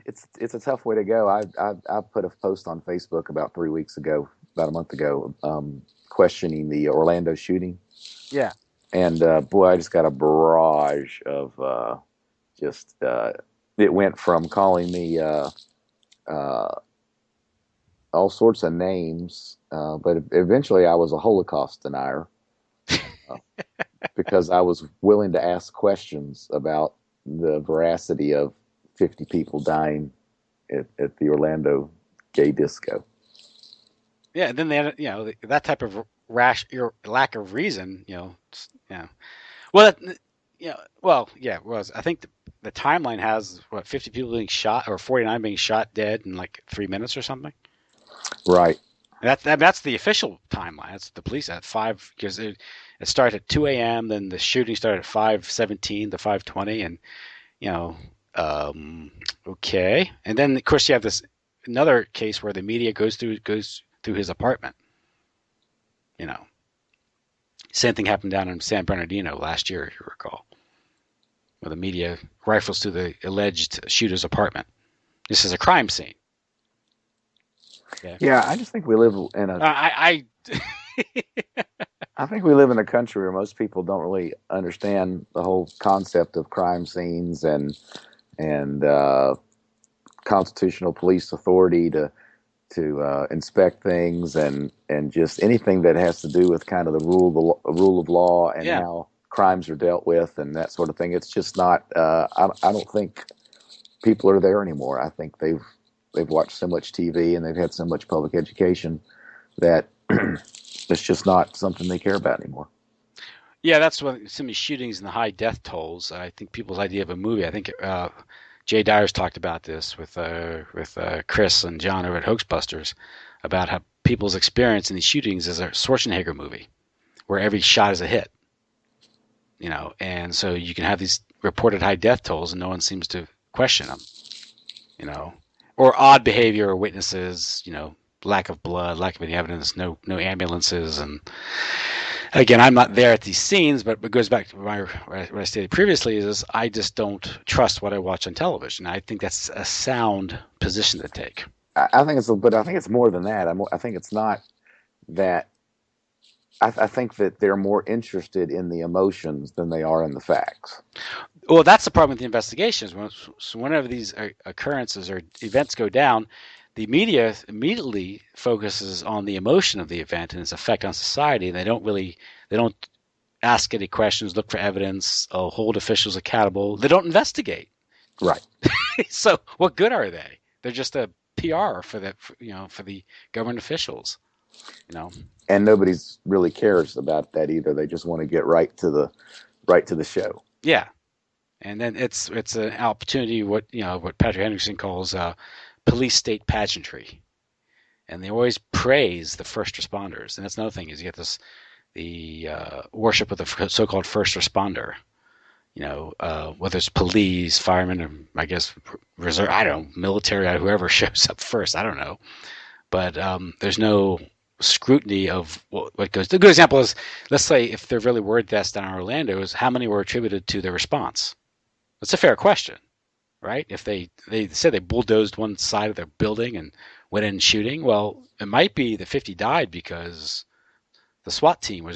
it's a tough way to go. I put a post on Facebook about 3 weeks ago, about a month ago, questioning the Orlando shooting,
Yeah.
and boy, I just got a barrage of just. It went from calling me uh, all sorts of names, but eventually I was a Holocaust denier uh, because I was willing to ask questions about the veracity of 50 people dying at the Orlando gay disco.
Yeah, and then they had, that type of rash, your lack of reason, yeah. Well, well, yeah, it was. I think the timeline has what 50 people being shot or 49 being shot dead in like 3 minutes or something.
Right.
That's the official timeline. That's the police at five because it started at 2 a.m. Then the shooting started at 5:17 to 5:20, and you know, um, okay. And then of course you have this another case where the media goes through his apartment. You know, same thing happened down in San Bernardino last year, if you recall, where the media rifles through the alleged shooter's apartment. This is a crime scene. Okay.
Yeah, I just think we live in a.
I
I think we live in a country where most people don't really understand the whole concept of crime scenes and constitutional police authority to inspect things and just anything that has to do with kind of the rule of law and
yeah.
how crimes are dealt with and that sort of thing. It's just not. I don't think people are there anymore. I think they've watched so much TV and they've had so much public education that it's just not something they care about anymore.
Yeah, that's what so many shootings and the high death tolls. I think people's idea of a movie. I think Jay Dyer's talked about this with Chris and John over at Hoaxbusters about how people's experience in these shootings is a Schwarzenegger movie where every shot is a hit. And so you can have these reported high death tolls and no one seems to question them. You know, or odd behavior or witnesses. Lack of blood, lack of any evidence, no ambulances, and again, I'm not there at these scenes, but it goes back to what I stated previously is I just don't trust what I watch on television. I think that's a sound position to take.
I think but I think it's more than that. I think it's not that. I think that they're more interested in the emotions than they are in the facts.
Well, that's the problem with the investigations. So whenever these occurrences or events go down, the media immediately focuses on the emotion of the event and its effect on society. And they don't ask any questions, look for evidence, hold officials accountable. They don't investigate.
Right.
So what good are they? They're just a PR for the government officials.
And nobody's really cares about that either. They just want to get right to the show.
Yeah, and then it's an opportunity what Patrick Henderson calls police state pageantry, and they always praise the first responders. And that's another thing is you get the worship of the so-called first responder. Whether it's police, firemen, or I guess reserve, I don't know, military, whoever shows up first, I don't know. But there's no scrutiny of what goes. A good example is, let's say if they're really word deaths down in Orlando, is how many were attributed to the response? That's a fair question, right? If they said they bulldozed one side of their building and went in shooting, well, it might be the 50 died because the SWAT team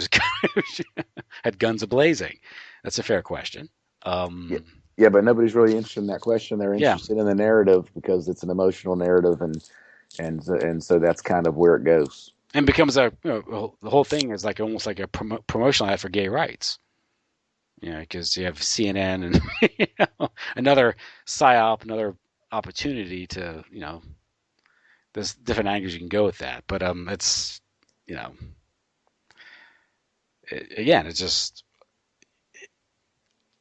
had guns ablazing. That's a fair question.
Yeah. Yeah, but nobody's really interested in that question. They're
Yeah,
interested in the narrative because it's an emotional narrative, and so that's kind of where it goes.
and becomes the whole thing is like almost like a promotional ad for gay rights. Because you have CNN and another psyop, another opportunity to there's different angles you can go with that, but it's again, it's just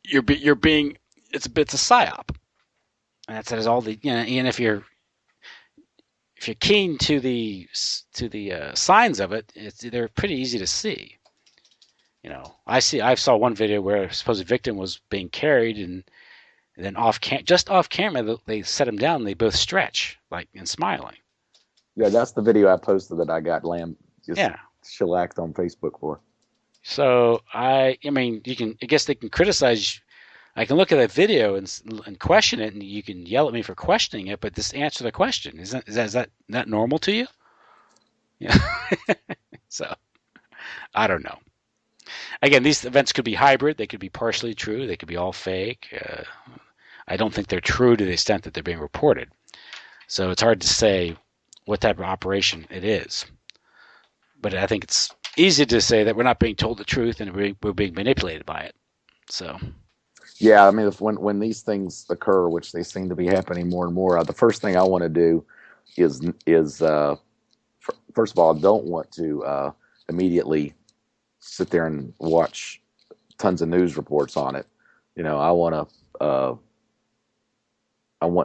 you're being it's a psyop, and that says all the and if you're keen to the signs of it, they're pretty easy to see. I saw one video where a supposed victim was being carried, and then just off camera, they set him down. And they both stretch like and smiling.
Yeah, that's the video I posted that I got just
Yeah.
shellacked on Facebook for.
So I mean, I guess they can criticize I can look at a video and question it, and you can yell at me for questioning it, but just answer the question. Is that normal to you? Yeah. So I don't know. Again, these events could be hybrid. They could be partially true. They could be all fake. I don't think they're true to the extent that they're being reported. So it's hard to say what type of operation it is. But I think it's easy to say that we're not being told the truth and we're being manipulated by it. So.
Yeah, I mean, when these things occur, which they seem to be happening more and more, the first thing I want to do is first of all, I don't want to immediately sit there and watch tons of news reports on it. You know, I want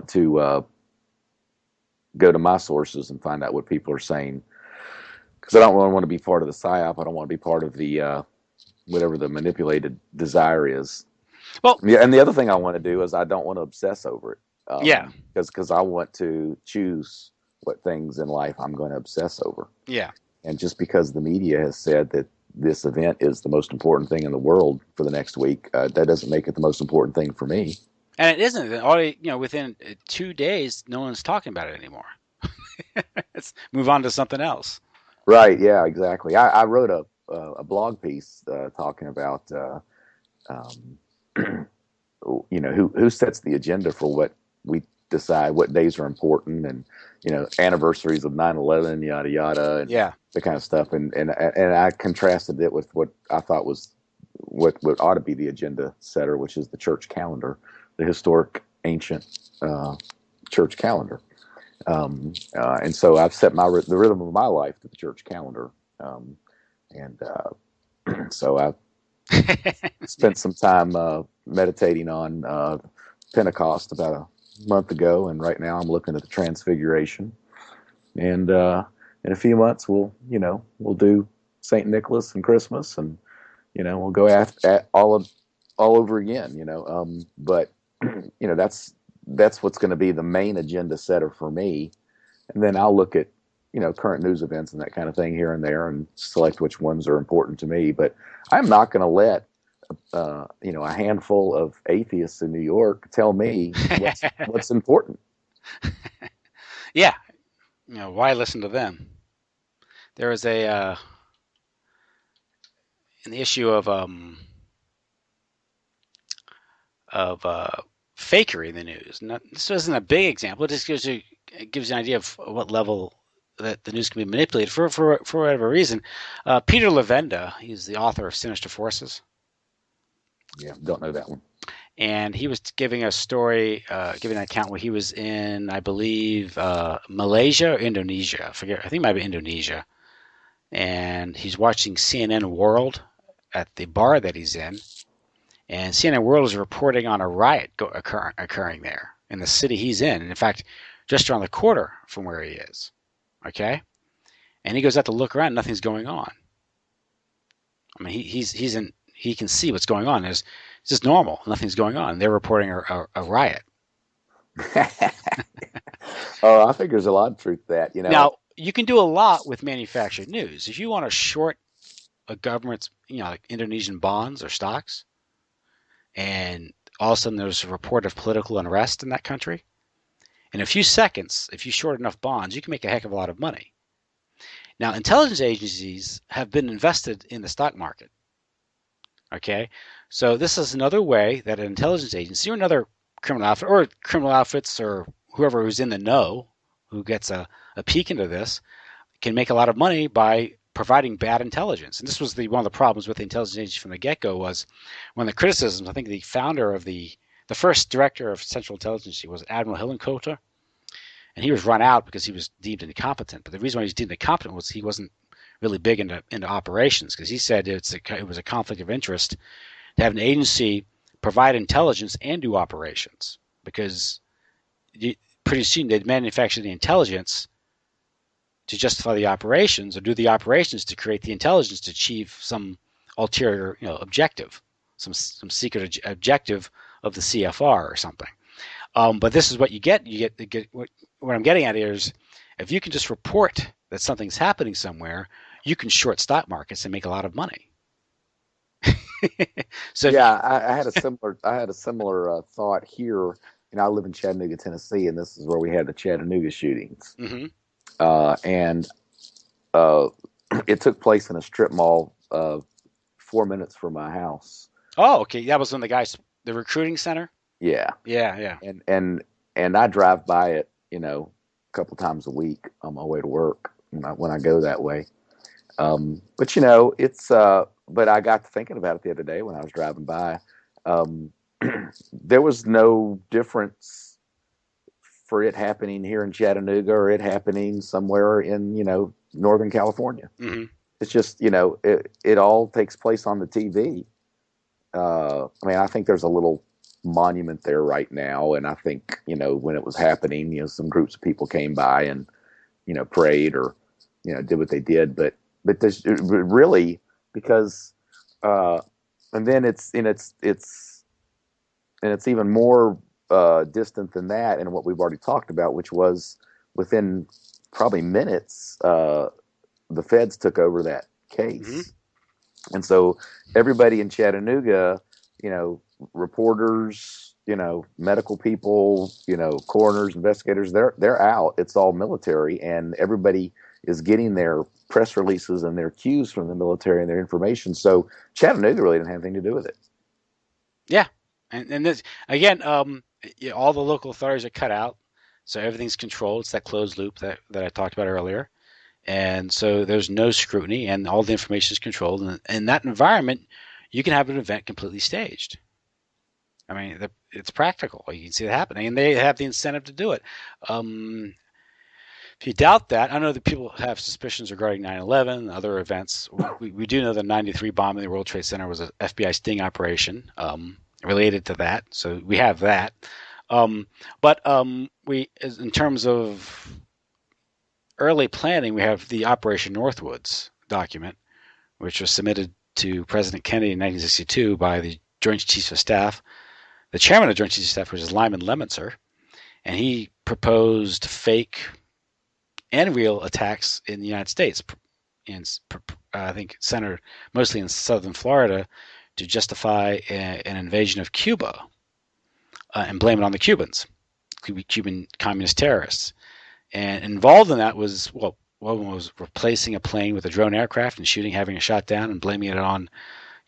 to go to my sources and find out what people are saying, because I don't really want to be part of the psyop. I don't want to be part of the whatever the manipulated desire is.
Well,
yeah, and the other thing I want to do is I don't want to obsess over it.
Yeah.
Because I want to choose what things in life I'm going to obsess over.
Yeah.
And just because the media has said that this event is the most important thing in the world for the next week, that doesn't make it the most important thing for me.
And it isn't. Already, within 2 days, no one's talking about it anymore. Let's move on to something else.
Right. Yeah. Exactly. I wrote a blog piece talking about who sets the agenda for what we decide, what days are important, and anniversaries of 9/11, yada yada, and the kind of stuff. And I contrasted it with what I thought was what ought to be the agenda setter, which is the church calendar, the historic ancient church calendar. And so I've set the rhythm of my life to the church calendar, so I've spent some time meditating on Pentecost about a month ago, and right now I'm looking at the Transfiguration. And in a few months, we'll do St. Nicholas and Christmas, and we'll go at all over again. But that's what's going to be the main agenda setter for me, and then I'll look at current news events and that kind of thing here and there, and select which ones are important to me. But I'm not going to let a handful of atheists in New York tell me what's important.
Yeah, why listen to them? There is an issue of fakery in the news. This isn't a big example. It just gives you an idea of what level that the news can be manipulated for whatever reason. Peter Levenda, he's the author of Sinister Forces.
Yeah, don't know that one.
And he was giving a story, giving an account where he was in, I believe, Malaysia or Indonesia. I forget. I think it might be Indonesia. And he's watching CNN World at the bar that he's in. And CNN World is reporting on a riot occurring there in the city he's in. And in fact, just around the corner from where he is. Okay? And he goes out to look around, nothing's going on. I mean, he can see what's going on. It's just normal. Nothing's going on. They're reporting a riot.
Oh, I think there's a lot of truth to that.
Now, you can do a lot with manufactured news. If you want to short a government's, like Indonesian bonds or stocks, and all of a sudden there's a report of political unrest in that country, in a few seconds, if you short enough bonds, you can make a heck of a lot of money. Now, intelligence agencies have been invested in the stock market. Okay, so this is another way that an intelligence agency or another criminal outfit or criminal outfits or whoever who's in the know who gets a peek into this can make a lot of money by providing bad intelligence. And this was one of the problems with the intelligence agency from the get-go was one of the criticisms. I think the founder of the first director of Central Intelligence was Admiral Hillenkoetter, and he was run out because he was deemed incompetent. But the reason why he was deemed incompetent was he wasn't really big into operations, because he said it was a conflict of interest to have an agency provide intelligence and do operations, because pretty soon they'd manufacture the intelligence to justify the operations, or do the operations to create the intelligence to achieve some ulterior objective, some secret objective of the CFR or something. But this is what you get. What I'm getting at here is, if you can just report that something's happening somewhere, you can short stock markets and make a lot of money. So if you,
Yeah, I had a similar thought here. I live in Chattanooga, Tennessee, and this is where we had the Chattanooga shootings.
mhm.
And uh, it took place in a strip mall 4 minutes from my house.
Oh, okay, that was when the recruiting center.
Yeah,
Yeah, yeah.
and and I drive by it, a couple times a week on my way to work when I go that way. But it's but I got to thinking about it the other day when I was driving by. Um, there was no difference for it happening here in Chattanooga or it happening somewhere in Northern California.
Hmm.
It's just it all takes place on the TV. I mean, I think there's a little monument there right now, and I think when it was happening, some groups of people came by and prayed or did what they did, but there's really because uh, and then it's even more distant than that, and what we've already talked about, which was within probably minutes, the feds took over that
Hmm.
case. And so everybody in Chattanooga, you know, reporters, medical people, coroners, investigators, they're out. It's all military, and everybody is getting their press releases and their cues from the military and their information. So Chattanooga really didn't have anything to do with it.
Yeah, and this again, yeah, all the local authorities are cut out, so everything's controlled. It's that closed loop that I talked about earlier, and so there's no scrutiny, and all the information is controlled. And in that environment, you can have an event completely staged. I mean, it's practical. You can see it happening, and they have the incentive to do it. Um, if you doubt that, I know that people have suspicions regarding 9/11 and other events. We do know the 93 bombing of the World Trade Center was an FBI sting operation related to that. So we have that. But in terms of early planning, we have the Operation Northwoods document, which was submitted to President Kennedy in 1962 by the Joint Chiefs of Staff. The chairman of the Joint Chiefs of Staff was Lyman Lemonster, and he proposed fake and real attacks in the United States, in I think centered mostly in southern Florida, to justify an invasion of Cuba and blame it on the Cubans, Cuban communist terrorists. And involved in that was, well, one was replacing a plane with a drone aircraft and shooting, having it shot down, and blaming it on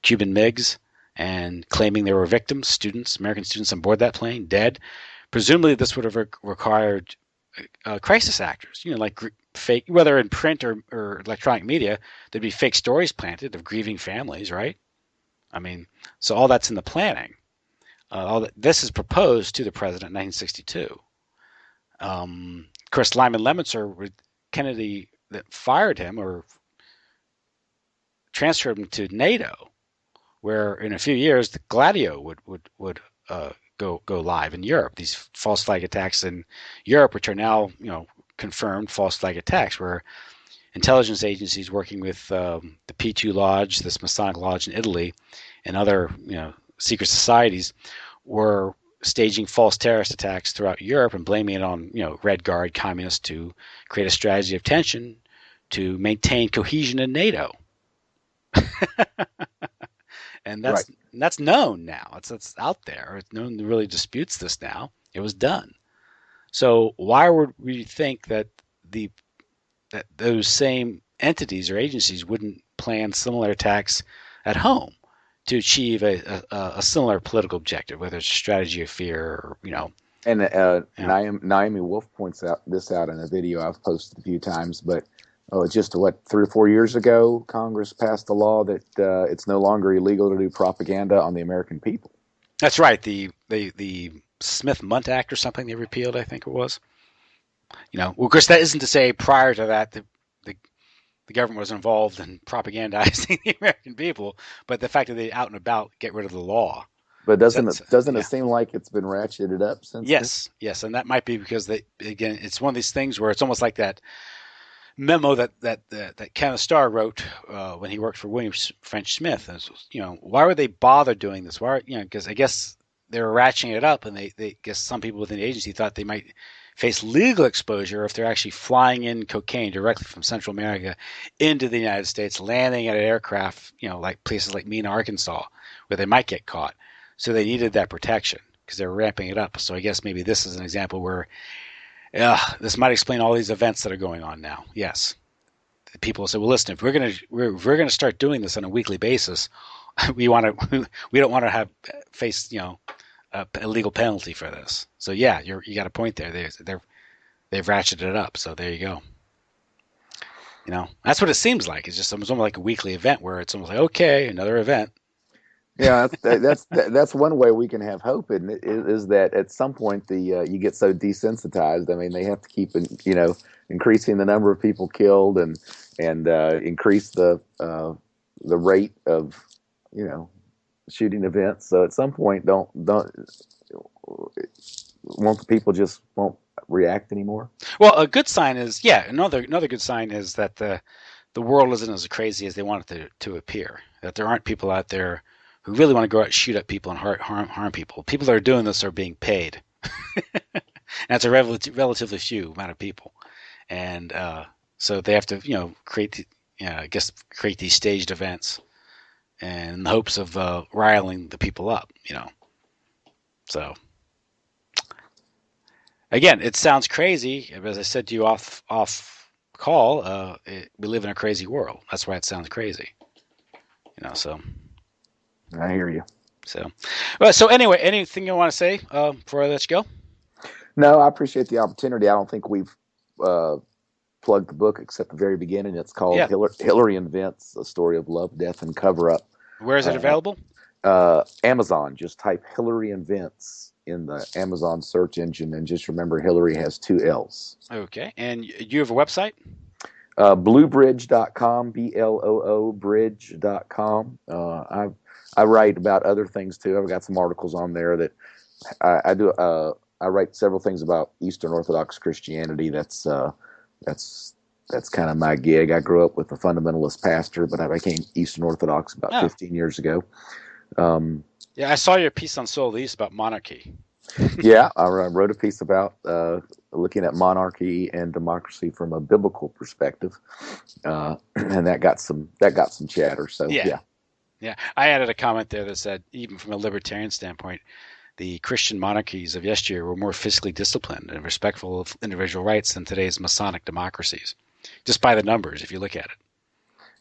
Cuban MiGs and claiming there were victims, students, American students on board that plane, dead. Presumably, this would have required crisis actors, like fake, whether in print or electronic media, there'd be fake stories planted of grieving families, right? I mean, so all that's in the planning. This is proposed to the president in 1962. Of course, Lyman Lemonster, Kennedy that fired him or transferred him to NATO, where in a few years the Gladio would go live in Europe. These false flag attacks in Europe, which are now confirmed false flag attacks, where intelligence agencies working with the P2 Lodge, this Masonic Lodge in Italy, and other secret societies were staging false terrorist attacks throughout Europe and blaming it on Red Guard communists to create a strategy of tension to maintain cohesion in NATO. And
Right.
that's known now. It's out there. No one really disputes this now. It was done. So why would we think that those same entities or agencies wouldn't plan similar attacks at home to achieve a similar political objective, whether it's a strategy of fear or
And
you know
Naomi Wolf points out in a video I've posted a few times, but just what 3 or 4 years ago, Congress passed a law that it's no longer illegal to do propaganda on the American people.
That's right. The Smith-Mundt Act or something they repealed, I think it was. Well, of course, that isn't to say prior to that the the government was involved in propagandizing the American people, but the fact that they out and about get rid of the law.
But
So,
doesn't it
yeah.
seem like it's been ratcheted up since then?
Yes, yes, and that might be because again, it's one of these things where it's almost like that memo that Kenneth Starr wrote when he worked for William French Smith. And why would they bother doing this? Why, because I guess they were ratcheting it up, and they guess some people within the agency thought they might face legal exposure if they're actually flying in cocaine directly from Central America into the United States, landing at an aircraft, like places like Mena, Arkansas, where they might get caught. So they needed that protection because they were ramping it up. So I guess maybe this is an example where this might explain all these events that are going on now. Yes, people say, well, listen, if we're gonna start doing this on a weekly basis, we don't want to have face a legal penalty for this. So yeah, you got a point there. They've ratcheted it up. So there you go. That's what it seems like. It's just almost like a weekly event where it's almost like, okay, another event.
Yeah, that's one way we can have hope, and is that at some point you get so desensitized. I mean, they have to keep increasing the number of people killed and increase the rate of shooting events. So at some point, won't the people just won't react anymore?
Well, a good sign is another good sign is that the world isn't as crazy as they want it to appear. That there aren't people out there who really want to go out and shoot at people and harm people. People that are doing this are being paid. And it's a relatively few amount of people, and so they have to create these staged events, and in the hopes of riling the people up. So again, it sounds crazy. As I said to you off call, we live in a crazy world. That's why it sounds crazy. So.
I hear you.
So anyway, anything you want to say before I let you go?
No, I appreciate the opportunity. I don't think we've plugged the book except the very beginning. It's called Hillary and Vince, A Story of Love, Death, and Cover-Up.
Where is it available?
Amazon. Just type Hillary and Vince in the Amazon search engine, and just remember Hillary has 2 L's.
Okay. And you have a website?
Bluebridge.com, BLOO bridge.com. I write about other things too. I've got some articles on there that I do. I write several things about Eastern Orthodox Christianity. That's kind of my gig. I grew up with a fundamentalist pastor, but I became Eastern Orthodox about 15 years ago.
Yeah, I saw your piece on Soul of the East about monarchy.
Yeah, I wrote a piece about looking at monarchy and democracy from a biblical perspective, and that got some chatter. So yeah.
Yeah, I added a comment there that said, even from a libertarian standpoint, the Christian monarchies of yesteryear were more fiscally disciplined and respectful of individual rights than today's Masonic democracies, just by the numbers, if you look at it.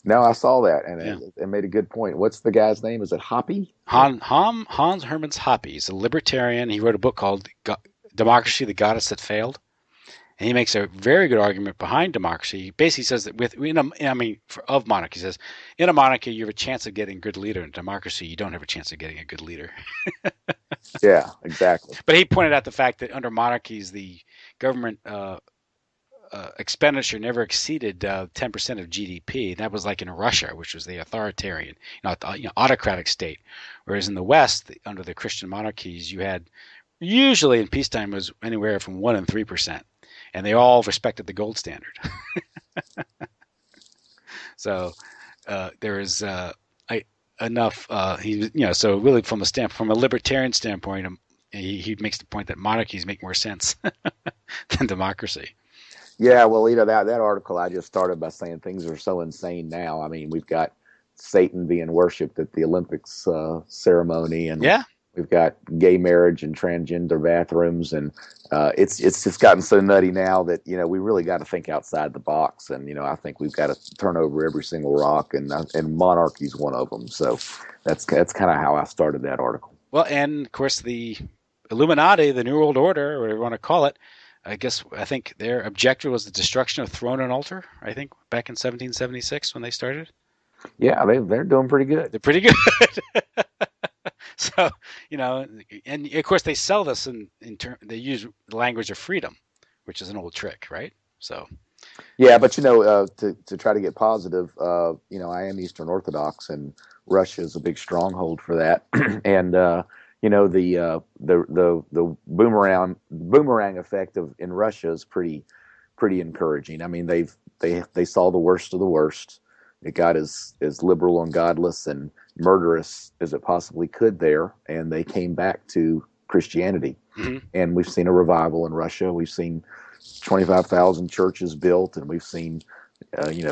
No, I saw that, and it made a good point. What's the guy's name? Is it Hoppe?
Hans Hermann Hoppe. He's a libertarian. He wrote a book called Democracy, the Goddess That Failed. And he makes a very good argument behind democracy. He basically says that of monarchy, he says, in a monarchy, you have a chance of getting a good leader. In democracy, you don't have a chance of getting a good leader.
Yeah, exactly.
But he pointed out the fact that under monarchies, the government expenditure never exceeded 10% of GDP. That was like in Russia, which was the authoritarian, autocratic state. Whereas in the West, under the Christian monarchies, you had usually in peacetime was anywhere from 1% and 3%. And they all respected the gold standard. So there is enough. So really, from a libertarian standpoint, he makes the point that monarchies make more sense than democracy.
Yeah, well, that article I just started by saying things are so insane now. I mean, we've got Satan being worshipped at the Olympics ceremony, and we've got gay marriage and transgender bathrooms, and it's just gotten so nutty now that we really got to think outside the box, and I think we've got to turn over every single rock, and monarchy's one of them. So that's kind of how I started that article.
Well, and of course the Illuminati, the New World Order, whatever you want to call it, I think their objective was the destruction of throne and altar. I think back in 1776 when they started.
Yeah, they're doing pretty good.
They're pretty good. So, and of course they sell this they use the language of freedom, which is an old trick, right? So.
Yeah, but to try to get positive, I am Eastern Orthodox, and Russia is a big stronghold for that, and the boomerang effect in Russia is pretty encouraging. I mean, they saw the worst of the worst. It got as liberal and godless and murderous as it possibly could there, and they came back to Christianity. Mm-hmm. And we've seen a revival in Russia. We've seen 25,000 churches built, and we've seen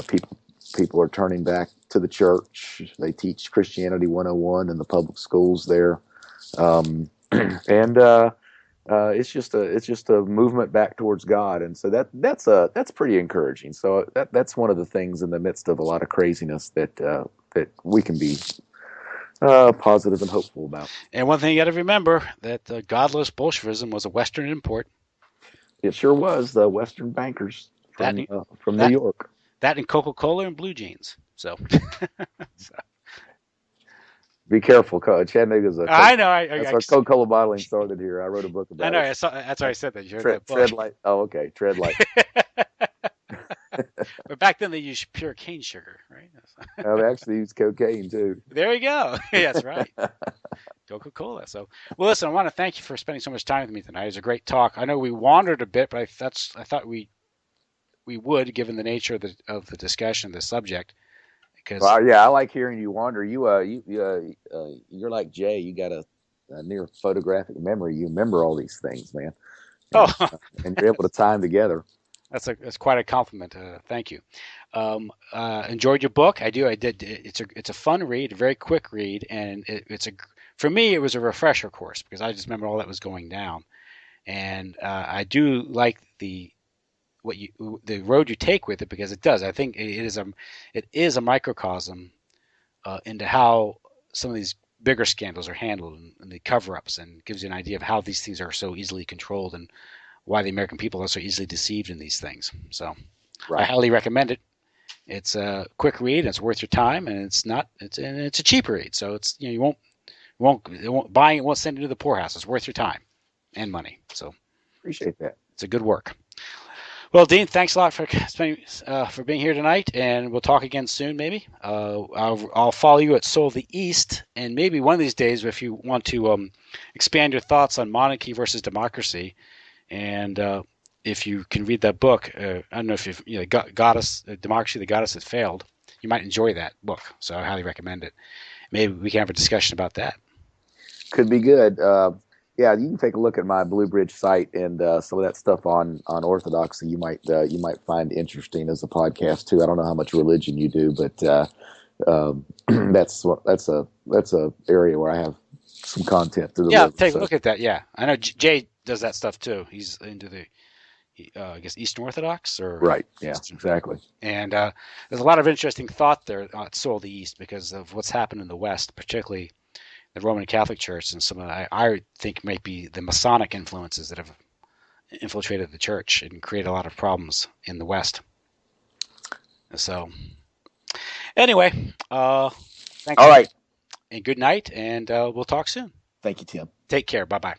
people People are turning back to the church. They teach Christianity 101 in the public schools there, and it's just a movement back towards God, and so that's pretty encouraging. So that's one of the things in the midst of a lot of craziness that we can be positive and hopeful about.
And one thing you got to remember that godless Bolshevism was a Western import.
It sure was. The Western bankers from New York.
That and Coca-Cola and blue jeans. So.
Be careful, Chattanooga's a.
I know.
That's where Coca-Cola bottling started here. I wrote a book about it.
I know. That's why I said that. You heard that book.
Tread light. Oh, okay. Tread light.
But back then they used pure cane sugar, right?
No, they actually used cocaine too.
There you go. That's right. Coca-Cola. So, well, listen, I want to thank you for spending so much time with me tonight. It was a great talk. I know we wandered a bit, but I thought we would, given the nature of the discussion, the subject. Because
I like hearing you wander. You're like Jay. You got a near photographic memory. You remember all these things, man. And you're able to tie them together.
That's quite a compliment. Thank you. Enjoyed your book. I did. It's a fun read, a very quick read, and for me it was a refresher course because I just remember all that was going down, and I do like the road you take with it because it does. I think it is a microcosm into how some of these bigger scandals are handled and the cover-ups, and gives you an idea of how these things are so easily controlled and why the American people are so easily deceived in these things. So right. I highly recommend it. It's a quick read, and it's worth your time, and it's a cheap read. So it's you won't buying it won't send you to the poorhouse. It's worth your time and money. So
appreciate that.
It's a good work. Well, Dean, thanks a lot for being here tonight, and we'll talk again soon. Maybe I'll follow you at Soul of the East, and maybe one of these days, if you want to expand your thoughts on monarchy versus democracy. And if you can read that book, I don't know if Goddess, Democracy, the Goddess That Failed, you might enjoy that book. So I highly recommend it. Maybe we can have a discussion about that.
Could be good. Yeah, you can take a look at my Blue Bridge site, and some of that stuff on orthodoxy you might find interesting as a podcast too. I don't know how much religion you do, but that's a area where I have some content to deliver.
Yeah, take a look at that. Yeah, I know Jay does that stuff too. He's into the I guess Eastern Orthodox or
right. Yeah, exactly.
And there's a lot of interesting thought there at Soul of the East because of what's happened in the West, particularly the Roman Catholic Church, and some of I think might be the Masonic influences that have infiltrated the church and created a lot of problems in the West. So, anyway, thanks.
All right,
and good night, and we'll talk soon.
Thank you, Tim.
Take care. Bye-bye.